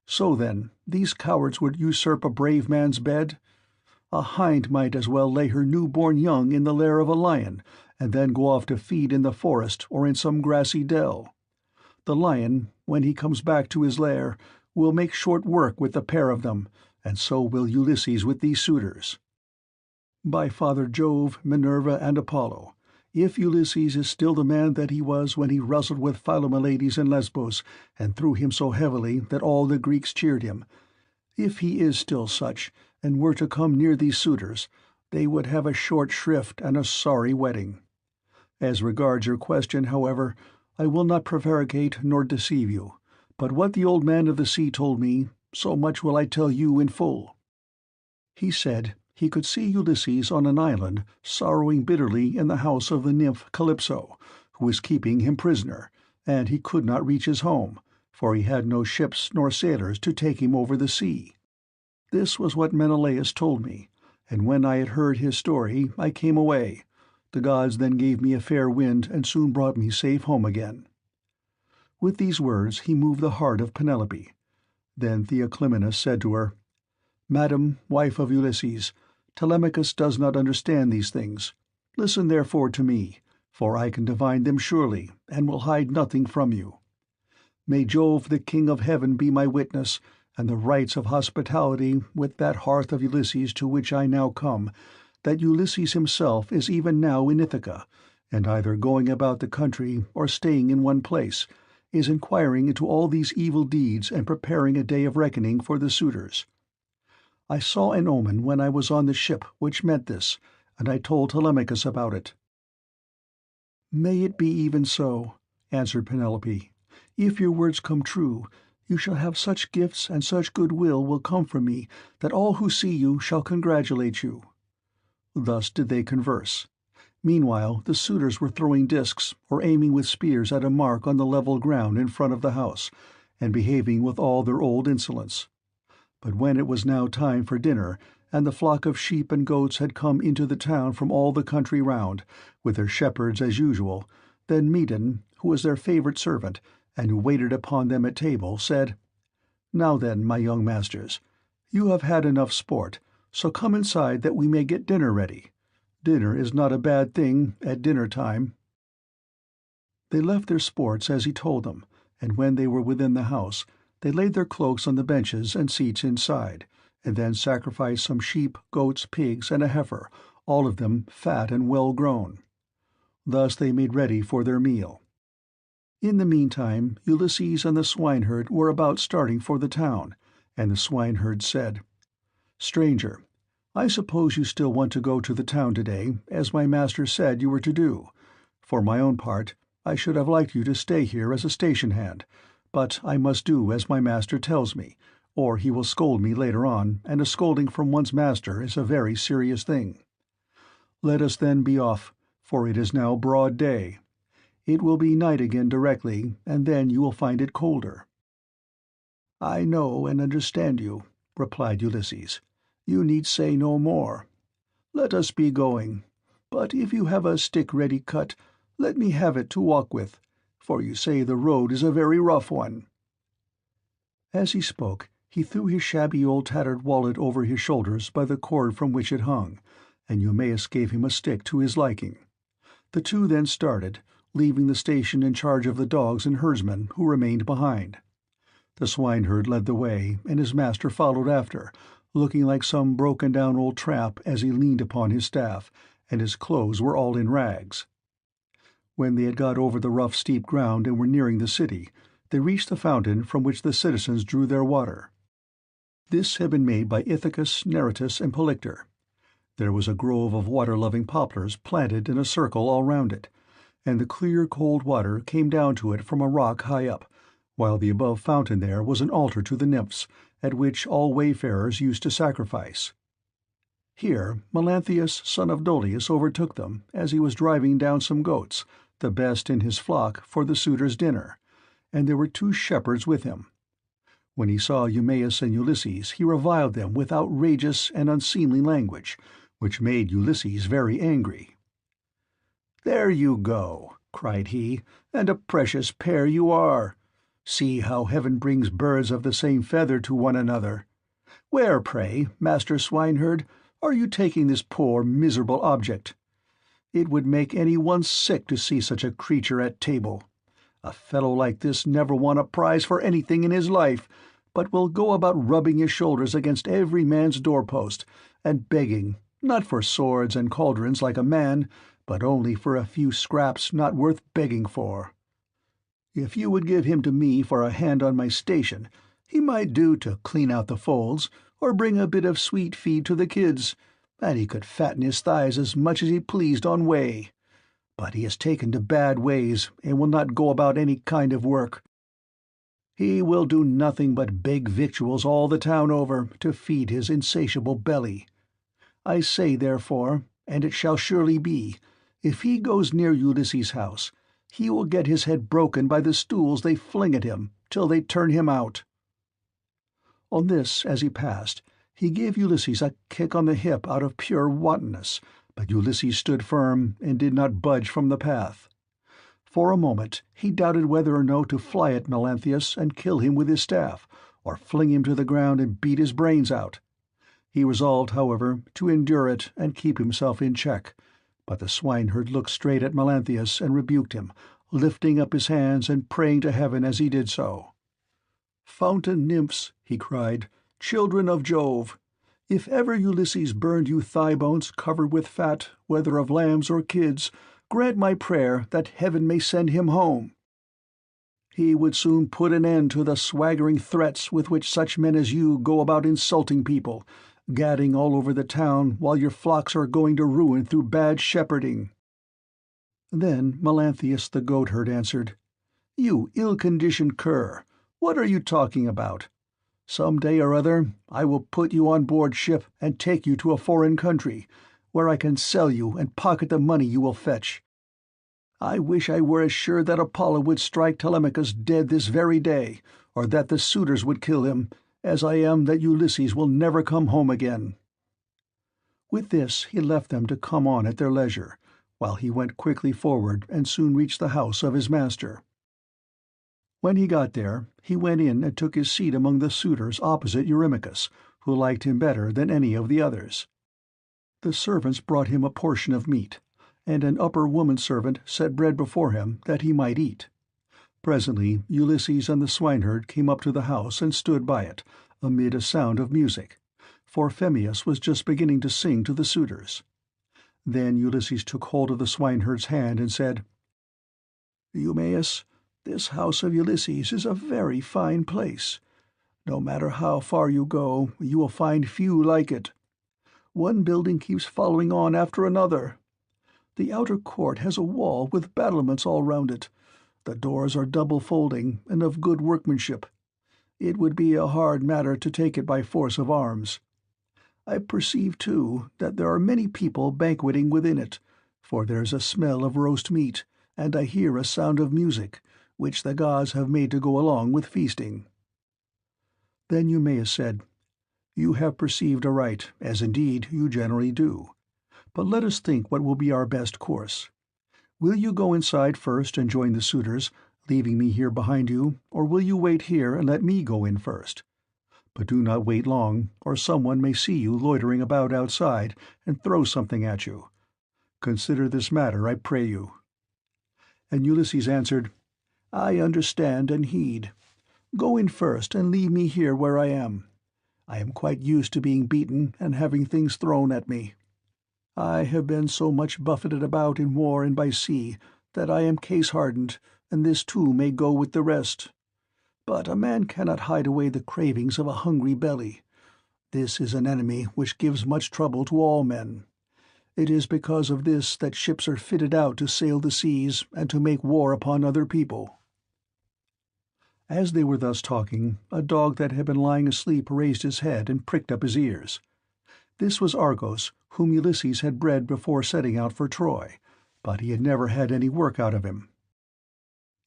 "So then, these cowards would usurp a brave man's bed? A hind might as well lay her new-born young in the lair of a lion, and then go off to feed in the forest or in some grassy dell. The lion, when he comes back to his lair, will make short work with the pair of them, and so will Ulysses with these suitors. By Father Jove, Minerva, and Apollo, if Ulysses is still the man that he was when he wrestled with Philomelides in Lesbos and threw him so heavily that all the Greeks cheered him, if he is still such, and were to come near these suitors, they would have a short shrift and a sorry wedding. As regards your question, however, I will not prevaricate nor deceive you, but what the old man of the sea told me, so much will I tell you in full. He said he could see Ulysses on an island, sorrowing bitterly in the house of the nymph Calypso, who was keeping him prisoner, and he could not reach his home, for he had no ships nor sailors to take him over the sea. This was what Menelaus told me, and when I had heard his story I came away. The gods then gave me a fair wind and soon brought me safe home again." With these words he moved the heart of Penelope. Then Theoclymenus said to her, "Madam, wife of Ulysses, Telemachus does not understand these things. Listen therefore to me, for I can divine them surely, and will hide nothing from you. May Jove the King of Heaven be my witness, and the rites of hospitality with that hearth of Ulysses to which I now come, that Ulysses himself is even now in Ithaca, and either going about the country or staying in one place, is inquiring into all these evil deeds and preparing a day of reckoning for the suitors. I saw an omen when I was on the ship which meant this, and I told Telemachus about it." "May it be even so," answered Penelope. "If your words come true, you shall have such gifts and such goodwill will come from me that all who see you shall congratulate you." Thus did they converse. Meanwhile the suitors were throwing discs or aiming with spears at a mark on the level ground in front of the house, and behaving with all their old insolence. But when it was now time for dinner, and the flock of sheep and goats had come into the town from all the country round, with their shepherds as usual, then Medon, who was their favourite servant, and who waited upon them at table, said, "Now then, my young masters, you have had enough sport, so come inside that we may get dinner ready. Dinner is not a bad thing at dinner time." They left their sports as he told them, and when they were within the house, they laid their cloaks on the benches and seats inside, and then sacrificed some sheep, goats, pigs, and a heifer, all of them fat and well grown. Thus they made ready for their meal. In the meantime Ulysses and the swineherd were about starting for the town, and the swineherd said, "Stranger, I suppose you still want to go to the town today, as my master said you were to do. For my own part, I should have liked you to stay here as a station hand, but I must do as my master tells me, or he will scold me later on, and a scolding from one's master is a very serious thing. Let us then be off, for it is now broad day. It will be night again directly, and then you will find it colder." "I know and understand you," replied Ulysses. "You need say no more. Let us be going. But if you have a stick ready cut, let me have it to walk with, for you say the road is a very rough one." As he spoke, he threw his shabby old tattered wallet over his shoulders by the cord from which it hung, and Eumaeus gave him a stick to his liking. The two then started, leaving the station in charge of the dogs and herdsmen, who remained behind. The swineherd led the way, and his master followed after, looking like some broken-down old tramp as he leaned upon his staff, and his clothes were all in rags. When they had got over the rough steep ground and were nearing the city, they reached the fountain from which the citizens drew their water. This had been made by Ithacus, Neritus, and Polyctor. There was a grove of water-loving poplars planted in a circle all round it, and the clear cold water came down to it from a rock high up, while the above fountain there was an altar to the nymphs, at which all wayfarers used to sacrifice. Here Melanthius, son of Dolius, overtook them, as he was driving down some goats, the best in his flock, for the suitors' dinner, and there were 2 shepherds with him. When he saw Eumaeus and Ulysses, he reviled them with outrageous and unseemly language, which made Ulysses very angry. "There you go," cried he, "and a precious pair you are! See how heaven brings birds of the same feather to one another. Where, pray, master swineherd, are you taking this poor miserable object? It would make any one sick to see such a creature at table. A fellow like this never won a prize for anything in his life, but will go about rubbing his shoulders against every man's doorpost, and begging, not for swords and cauldrons like a man, but only for a few scraps not worth begging for. If you would give him to me for a hand on my station, he might do to clean out the folds, or bring a bit of sweet feed to the kids, and he could fatten his thighs as much as he pleased on whey. But he has taken to bad ways, and will not go about any kind of work. He will do nothing but beg victuals all the town over, to feed his insatiable belly. I say, therefore, and it shall surely be, if he goes near Ulysses' house, he will get his head broken by the stools they fling at him, till they turn him out." On this, as he passed, he gave Ulysses a kick on the hip out of pure wantonness, but Ulysses stood firm and did not budge from the path. For a moment he doubted whether or no to fly at Melanthius and kill him with his staff, or fling him to the ground and beat his brains out. He resolved, however, to endure it and keep himself in check, but the swineherd looked straight at Melanthius and rebuked him, lifting up his hands and praying to heaven as he did so. "Fountain nymphs," he cried, "children of Jove, if ever Ulysses burned you thigh-bones covered with fat, whether of lambs or kids, grant my prayer that heaven may send him home. He would soon put an end to the swaggering threats with which such men as you go about insulting people, gadding all over the town while your flocks are going to ruin through bad shepherding." Then Melanthius the goatherd answered, "You ill-conditioned cur, what are you talking about? Some day or other I will put you on board ship and take you to a foreign country, where I can sell you and pocket the money you will fetch. I wish I were as sure that Apollo would strike Telemachus dead this very day, or that the suitors would kill him, as I am that Ulysses will never come home again." With this he left them to come on at their leisure, while he went quickly forward and soon reached the house of his master. When he got there, he went in and took his seat among the suitors opposite Eurymachus, who liked him better than any of the others. The servants brought him a portion of meat, and an upper woman-servant set bread before him that he might eat. Presently Ulysses and the swineherd came up to the house and stood by it, amid a sound of music, for Phemius was just beginning to sing to the suitors. Then Ulysses took hold of the swineherd's hand and said, "Eumaeus, this house of Ulysses is a very fine place. No matter how far you go, you will find few like it. One building keeps following on after another. The outer court has a wall with battlements all round it. The doors are double-folding and of good workmanship. It would be a hard matter to take it by force of arms. I perceive, too, that there are many people banqueting within it, for there is a smell of roast meat, and I hear a sound of music, which the gods have made to go along with feasting." Then Eumaeus said, "You have perceived aright, as indeed you generally do. But let us think what will be our best course. Will you go inside first and join the suitors, leaving me here behind you, or will you wait here and let me go in first? But do not wait long, or someone may see you loitering about outside and throw something at you. Consider this matter, I pray you." And Ulysses answered, "I understand and heed. Go in first and leave me here where I am. I am quite used to being beaten and having things thrown at me. I have been so much buffeted about in war and by sea that I am case-hardened, and this too may go with the rest. But a man cannot hide away the cravings of a hungry belly. This is an enemy which gives much trouble to all men. It is because of this that ships are fitted out to sail the seas and to make war upon other people." As they were thus talking, a dog that had been lying asleep raised his head and pricked up his ears. This was Argos, whom Ulysses had bred before setting out for Troy, but he had never had any work out of him.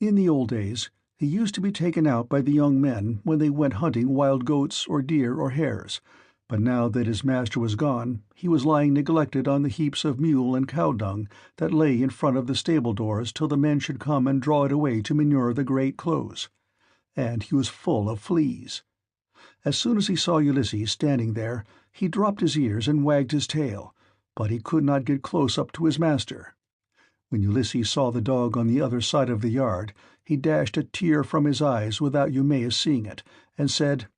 In the old days, He used to be taken out by the young men when they went hunting wild goats or deer or hares, but now that his master was gone, he was lying neglected on the heaps of mule and cow dung that lay in front of the stable doors till the men should come and draw it away to manure the great close. And he was full of fleas. As soon as he saw Ulysses standing there, he dropped his ears and wagged his tail, but he could not get close up to his master. When Ulysses saw the dog on the other side of the yard, he dashed a tear from his eyes without Eumaeus seeing it, and said,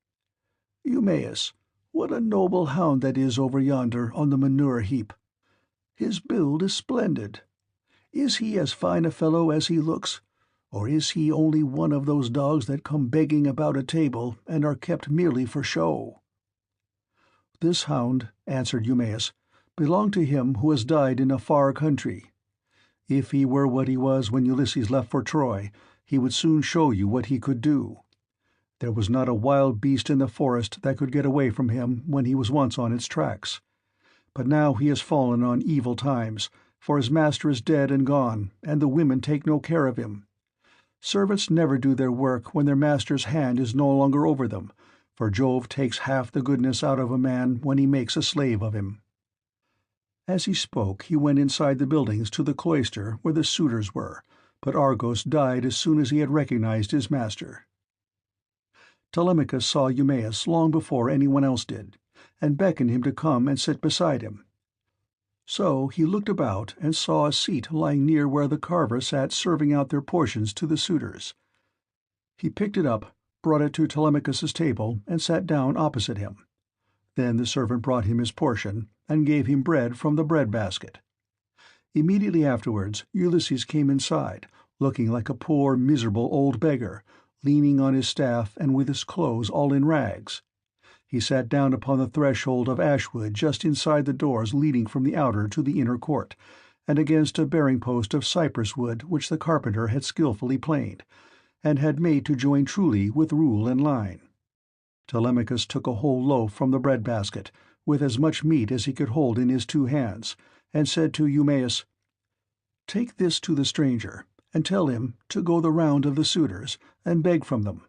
"Eumaeus, what a noble hound that is over yonder on the manure heap! His build is splendid. Is he as fine a fellow as he looks, or is he only one of those dogs that come begging about a table and are kept merely for show?" "This hound," answered Eumaeus, "belonged to him who has died in a far country. If he were what he was when Ulysses left for Troy, he would soon show you what he could do. There was not a wild beast in the forest that could get away from him when he was once on its tracks. But now he has fallen on evil times, for his master is dead and gone, and the women take no care of him. Servants never do their work when their master's hand is no longer over them, for Jove takes half the goodness out of a man when he makes a slave of him." As he spoke he went inside the buildings to the cloister where the suitors were, but Argos died as soon as he had recognized his master. Telemachus saw Eumaeus long before anyone else did, and beckoned him to come and sit beside him. So he looked about and saw a seat lying near where the carver sat serving out their portions to the suitors. He picked it up, brought it to Telemachus's table, and sat down opposite him. Then the servant brought him his portion, and gave him bread from the bread-basket. Immediately afterwards Ulysses came inside, looking like a poor miserable old beggar, leaning on his staff and with his clothes all in rags. He sat down upon the threshold of ashwood just inside the doors leading from the outer to the inner court, and against a bearing-post of cypress wood which the carpenter had skilfully planed, and had made to join truly with rule and line. Telemachus took a whole loaf from the bread-basket, with as much meat as he could hold in his 2 hands, and said to Eumaeus, "Take this to the stranger, and tell him to go the round of the suitors, and beg from them.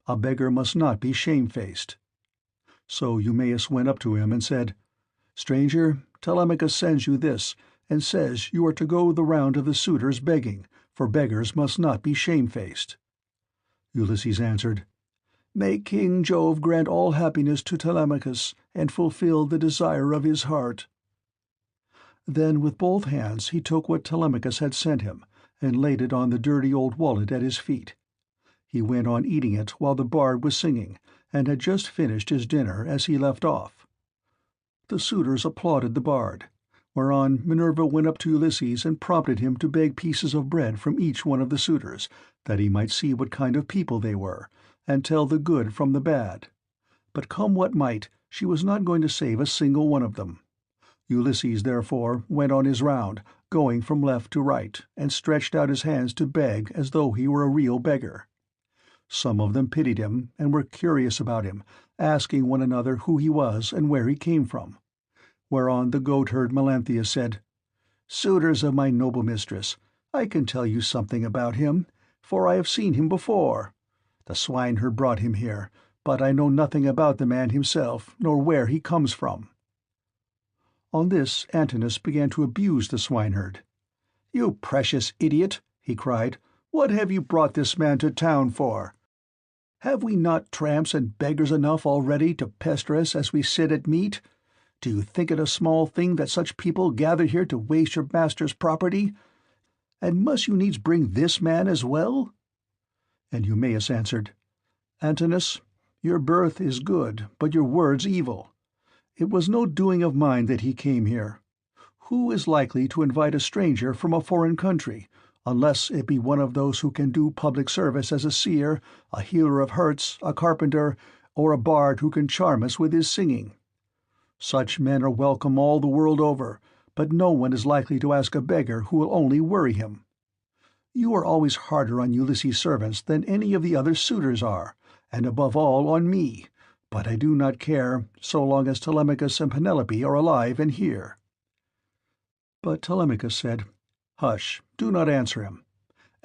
A beggar must not be shamefaced." So Eumaeus went up to him and said, "Stranger, Telemachus sends you this, and says you are to go the round of the suitors begging, for beggars must not be shamefaced." Ulysses answered, "May King Jove grant all happiness to Telemachus, and fulfill the desire of his heart." Then with both hands he took what Telemachus had sent him, and laid it on the dirty old wallet at his feet. He went on eating it while the bard was singing, and had just finished his dinner as he left off. The suitors applauded the bard, whereon Minerva went up to Ulysses and prompted him to beg pieces of bread from each one of the suitors, that he might see what kind of people they were, and tell the good from the bad. But come what might, she was not going to save a single one of them. Ulysses, therefore, went on his round, going from left to right, and stretched out his hands to beg as though he were a real beggar. Some of them pitied him, and were curious about him, asking one another who he was and where he came from. Whereon the goatherd Melanthius said, "Suitors of my noble mistress, I can tell you something about him, for I have seen him before. The swineherd brought him here, but I know nothing about the man himself, nor where he comes from." On this Antinous began to abuse the swineherd. "You precious idiot," he cried, "what have you brought this man to town for? Have we not tramps and beggars enough already to pester us as we sit at meat? Do you think it a small thing that such people gather here to waste your master's property? And must you needs bring this man as well?" And Eumaeus answered, "Antinous, your birth is good, but your words evil. It was no doing of mine that he came here. Who is likely to invite a stranger from a foreign country, unless it be one of those who can do public service as a seer, a healer of hurts, a carpenter, or a bard who can charm us with his singing? Such men are welcome all the world over, but no one is likely to ask a beggar who will only worry him. You are always harder on Ulysses' servants than any of the other suitors are, and above all on me, but I do not care, so long as Telemachus and Penelope are alive and here." But Telemachus said, "Hush, do not answer him.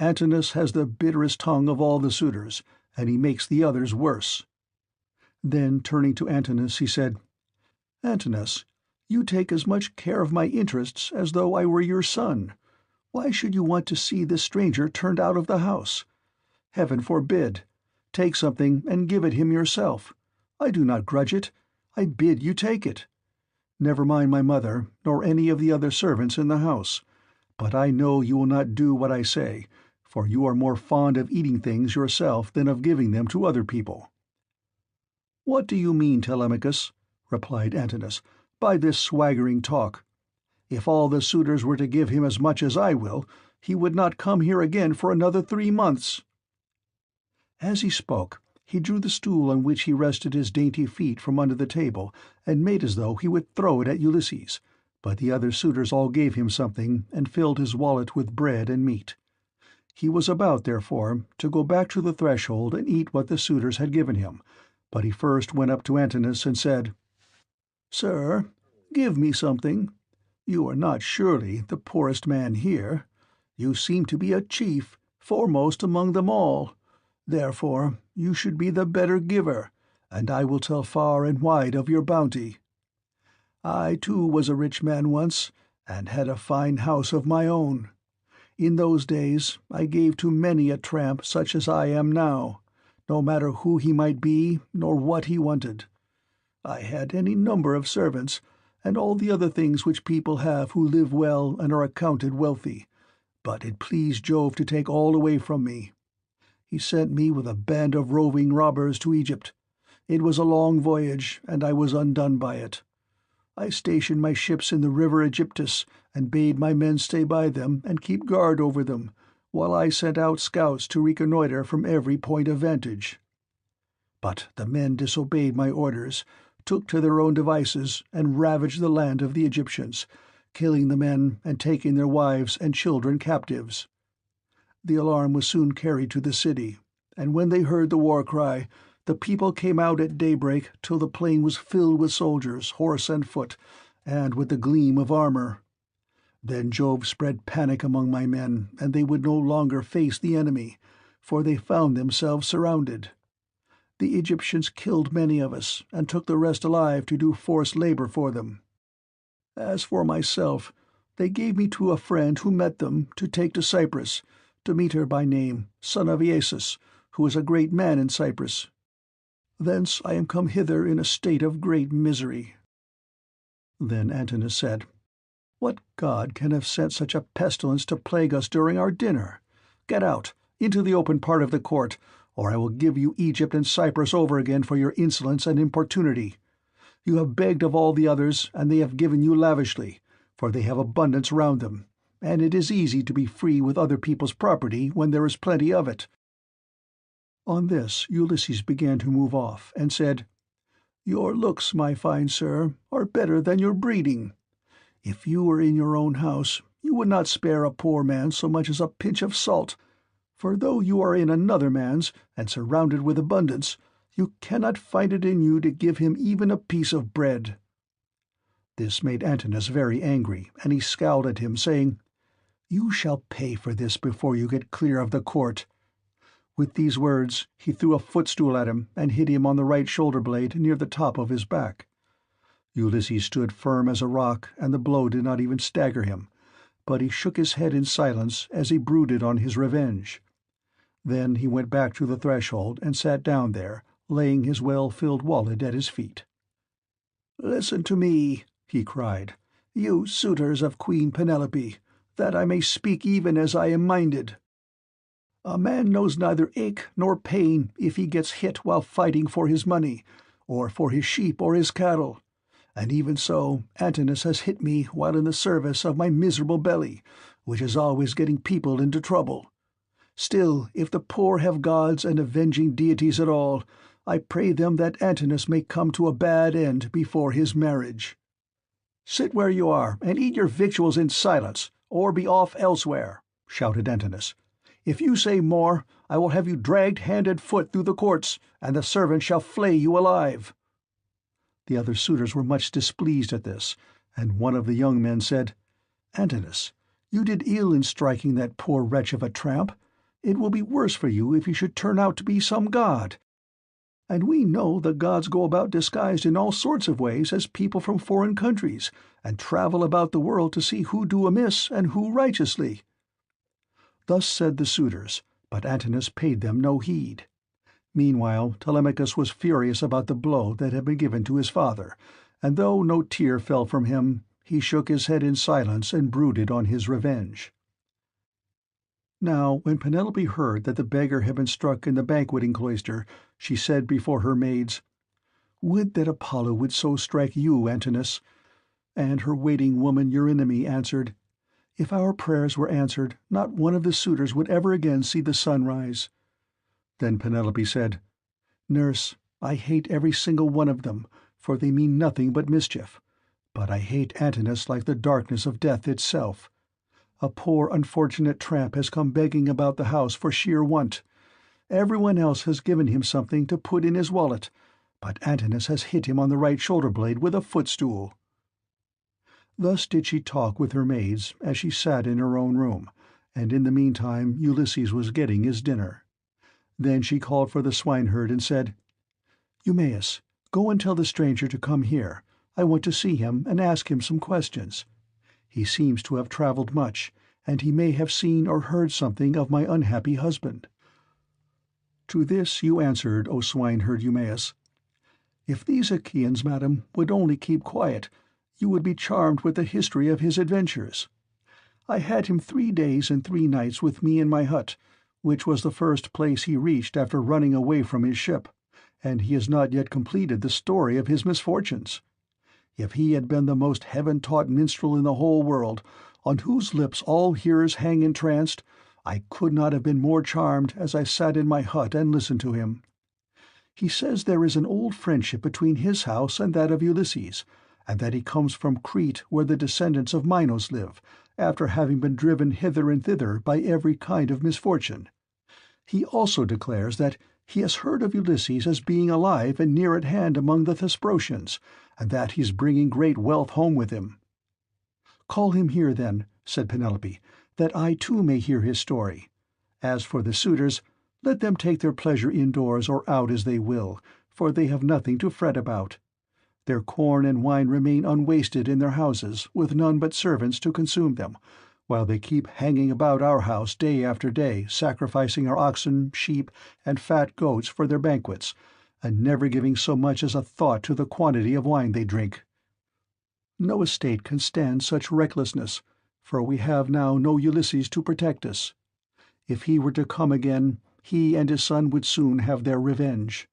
Antinous has the bitterest tongue of all the suitors, and he makes the others worse." Then, turning to Antinous, he said, "Antinous, you take as much care of my interests as though I were your son. Why should you want to see this stranger turned out of the house? Heaven forbid! Take something and give it him yourself. I do not grudge it. I bid you take it. Never mind my mother, nor any of the other servants in the house. But I know you will not do what I say, for you are more fond of eating things yourself than of giving them to other people." "What do you mean, Telemachus," replied Antinous, "by this swaggering talk? If all the suitors were to give him as much as I will, he would not come here again for another 3 months." As he spoke, he drew the stool on which he rested his dainty feet from under the table, and made as though he would throw it at Ulysses, but the other suitors all gave him something, and filled his wallet with bread and meat. He was about, therefore, to go back to the threshold and eat what the suitors had given him, but he first went up to Antinous and said, "Sir, give me something. You are not surely the poorest man here. You seem to be a chief, foremost among them all. Therefore you should be the better giver, and I will tell far and wide of your bounty. I too was a rich man once, and had a fine house of my own. In those days I gave to many a tramp such as I am now, no matter who he might be nor what he wanted. I had any number of servants, and all the other things which people have who live well and are accounted wealthy, but it pleased Jove to take all away from me. He sent me with a band of roving robbers to Egypt. It was a long voyage, and I was undone by it. I stationed my ships in the river Aegyptus, and bade my men stay by them and keep guard over them, while I sent out scouts to reconnoiter from every point of vantage. But the men disobeyed my orders, took to their own devices, and ravaged the land of the Egyptians, killing the men and taking their wives and children captives. The alarm was soon carried to the city, and when they heard the war cry, the people came out at daybreak till the plain was filled with soldiers, horse and foot, and with the gleam of armor. Then Jove spread panic among my men, and they would no longer face the enemy, for they found themselves surrounded. The Egyptians killed many of us, and took the rest alive to do forced labor for them. As for myself, they gave me to a friend who met them to take to Cyprus, Demeter by name, son of Iasus, who is a great man in Cyprus. Thence I am come hither in a state of great misery." Then Antinous said, "What god can have sent such a pestilence to plague us during our dinner? Get out, into the open part of the court, or I will give you Egypt and Cyprus over again for your insolence and importunity. You have begged of all the others, and they have given you lavishly, for they have abundance round them, and it is easy to be free with other people's property when there is plenty of it." On this Ulysses began to move off, and said, "Your looks, my fine sir, are better than your breeding. If you were in your own house, you would not spare a poor man so much as a pinch of salt, for though you are in another man's, and surrounded with abundance, you cannot find it in you to give him even a piece of bread." This made Antinous very angry, and he scowled at him, saying, "You shall pay for this before you get clear of the court." With these words he threw a footstool at him, and hit him on the right shoulder-blade near the top of his back. Ulysses stood firm as a rock, and the blow did not even stagger him, but he shook his head in silence as he brooded on his revenge. Then he went back to the threshold and sat down there, laying his well-filled wallet at his feet. "Listen to me," he cried, "you suitors of Queen Penelope, that I may speak even as I am minded. A man knows neither ache nor pain if he gets hit while fighting for his money, or for his sheep or his cattle. And even so, Antinous has hit me while in the service of my miserable belly, which is always getting people into trouble. Still, if the poor have gods and avenging deities at all, I pray them that Antinous may come to a bad end before his marriage." "Sit where you are, and eat your victuals in silence, or be off elsewhere," shouted Antinous. "If you say more, I will have you dragged hand and foot through the courts, and the servants shall flay you alive." The other suitors were much displeased at this, and one of the young men said, "Antinous, you did ill in striking that poor wretch of a tramp. It will be worse for you if he should turn out to be some god. And we know the gods go about disguised in all sorts of ways as people from foreign countries, and travel about the world to see who do amiss and who righteously." Thus said the suitors, but Antinous paid them no heed. Meanwhile Telemachus was furious about the blow that had been given to his father, and though no tear fell from him, he shook his head in silence and brooded on his revenge. Now when Penelope heard that the beggar had been struck in the banqueting cloister, she said before her maids, "Would that Apollo would so strike you, Antinous." And her waiting woman Eurynome answered, "If our prayers were answered, not one of the suitors would ever again see the sun rise." Then Penelope said, "Nurse, I hate every single one of them, for they mean nothing but mischief. But I hate Antinous like the darkness of death itself. A poor unfortunate tramp has come begging about the house for sheer want. Everyone else has given him something to put in his wallet, but Antinous has hit him on the right shoulder-blade with a footstool." Thus did she talk with her maids as she sat in her own room, and in the meantime Ulysses was getting his dinner. Then she called for the swineherd and said, "Eumaeus, go and tell the stranger to come here. I want to see him and ask him some questions. He seems to have travelled much, and he may have seen or heard something of my unhappy husband." To this you answered, O swineherd Eumaeus, "If these Achaeans, madam, would only keep quiet, you would be charmed with the history of his adventures. I had him 3 days and 3 nights with me in my hut, which was the first place he reached after running away from his ship, and he has not yet completed the story of his misfortunes. If he had been the most heaven-taught minstrel in the whole world, on whose lips all hearers hang entranced, I could not have been more charmed as I sat in my hut and listened to him. He says there is an old friendship between his house and that of Ulysses, and that he comes from Crete where the descendants of Minos live, after having been driven hither and thither by every kind of misfortune. He also declares that he has heard of Ulysses as being alive and near at hand among the Thesprotians, and that he is bringing great wealth home with him." "Call him here, then," said Penelope, "that I too may hear his story. As for the suitors, let them take their pleasure indoors or out as they will, for they have nothing to fret about. Their corn and wine remain unwasted in their houses, with none but servants to consume them, while they keep hanging about our house day after day, sacrificing our oxen, sheep, and fat goats for their banquets, and never giving so much as a thought to the quantity of wine they drink. No estate can stand such recklessness, for we have now no Ulysses to protect us. If he were to come again, he and his son would soon have their revenge."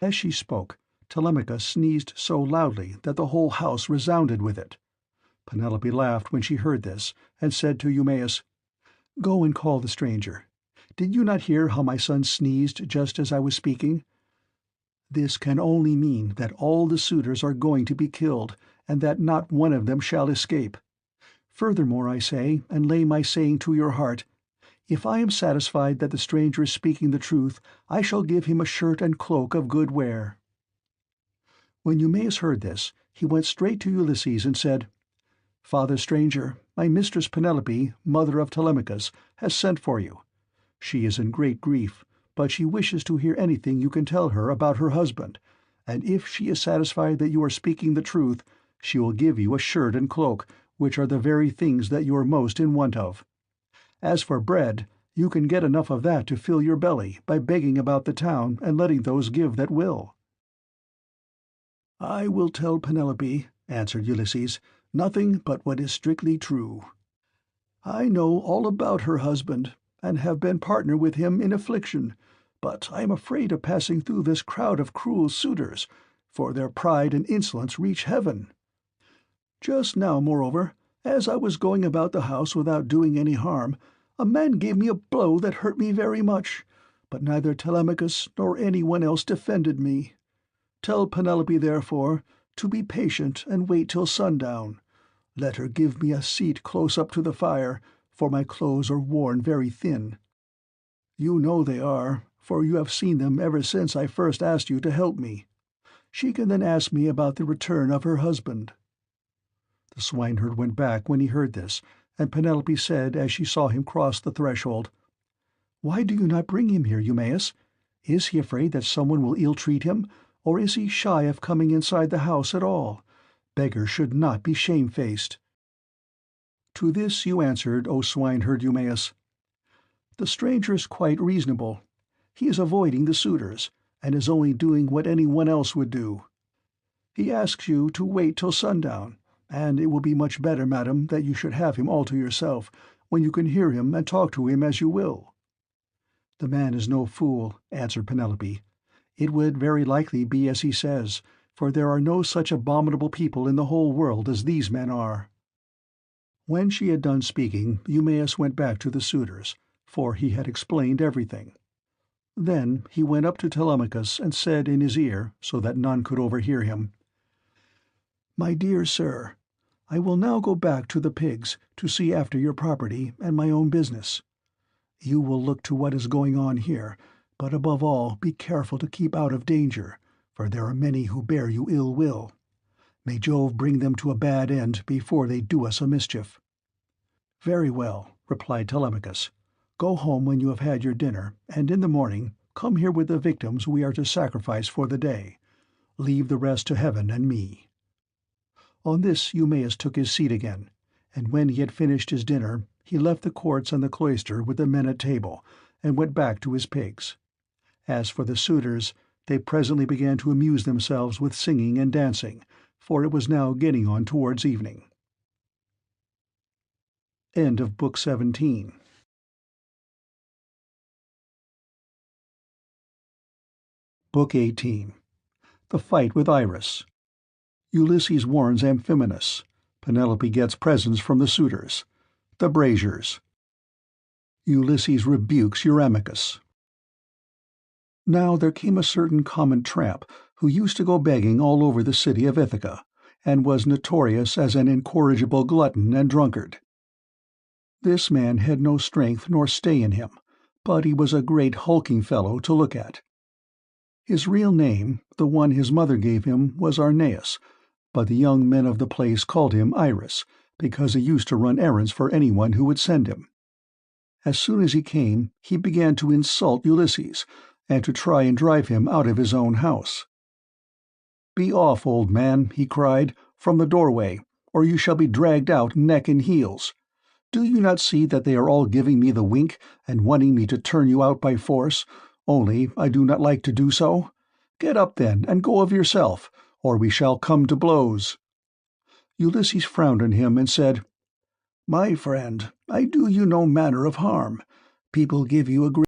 As she spoke, Telemachus sneezed so loudly that the whole house resounded with it. Penelope laughed when she heard this, and said to Eumaeus, "Go and call the stranger. Did you not hear how my son sneezed just as I was speaking? This can only mean that all the suitors are going to be killed, and that not one of them shall escape. Furthermore I say, and lay my saying to your heart, if I am satisfied that the stranger is speaking the truth, I shall give him a shirt and cloak of good wear." When Eumaeus heard this, he went straight to Ulysses and said, "Father stranger, my mistress Penelope, mother of Telemachus, has sent for you. She is in great grief, but she wishes to hear anything you can tell her about her husband, and if she is satisfied that you are speaking the truth, she will give you a shirt and cloak, which are the very things that you are most in want of. As for bread, you can get enough of that to fill your belly by begging about the town and letting those give that will." "I will tell Penelope," answered Ulysses, "nothing but what is strictly true. I know all about her husband, and have been partner with him in affliction, but I am afraid of passing through this crowd of cruel suitors, for their pride and insolence reach heaven. Just now, moreover, as I was going about the house without doing any harm, a man gave me a blow that hurt me very much, but neither Telemachus nor anyone else defended me. Tell Penelope, therefore, to be patient and wait till sundown. Let her give me a seat close up to the fire, for my clothes are worn very thin. You know they are, for you have seen them ever since I first asked you to help me. She can then ask me about the return of her husband." The swineherd went back when he heard this, and Penelope said as she saw him cross the threshold, Why do you not bring him here, Eumaeus? Is he afraid that someone will ill-treat him, or is he shy of coming inside the house at all? Beggars should not be shamefaced." To this you answered, O swineherd Eumaeus, "The stranger is quite reasonable. He is avoiding the suitors, and is only doing what anyone else would do. He asks you to wait till sundown, and it will be much better, madam, that you should have him all to yourself, when you can hear him and talk to him as you will." "The man is no fool," answered Penelope. "It would very likely be as he says, for there are no such abominable people in the whole world as these men are." When she had done speaking, Eumaeus went back to the suitors, for he had explained everything. Then he went up to Telemachus and said in his ear, so that none could overhear him, "My dear sir, I will now go back to the pigs to see after your property and my own business. You will look to what is going on here, but above all be careful to keep out of danger, for there are many who bear you ill will. May Jove bring them to a bad end before they do us a mischief." "Very well," replied Telemachus. "Go home when you have had your dinner, and in the morning come here with the victims we are to sacrifice for the day. Leave the rest to heaven and me." On this Eumaeus took his seat again, and when he had finished his dinner he left the courts and the cloister with the men at table, and went back to his pigs. As for the suitors, they presently began to amuse themselves with singing and dancing, for it was now getting on towards evening. End of Book 17. Book 18. The Fight with Iris. Ulysses warns Amphinomus. Penelope gets presents from the suitors. The braziers. Ulysses rebukes Eurymachus. Now there came a certain common tramp who used to go begging all over the city of Ithaca, and was notorious as an incorrigible glutton and drunkard. This man had no strength nor stay in him, but he was a great hulking fellow to look at. His real name, the one his mother gave him, was Arneus, but the young men of the place called him Iris, because he used to run errands for anyone who would send him. As soon as he came, he began to insult Ulysses, and to try and drive him out of his own house. "Be off, old man," he cried, "from the doorway, or you shall be dragged out neck and heels. Do you not see that they are all giving me the wink, and wanting me to turn you out by force, only I do not like to do so? Get up then, and go of yourself, or we shall come to blows." Ulysses frowned on him and said, "My friend, I do you no manner of harm. People give you a great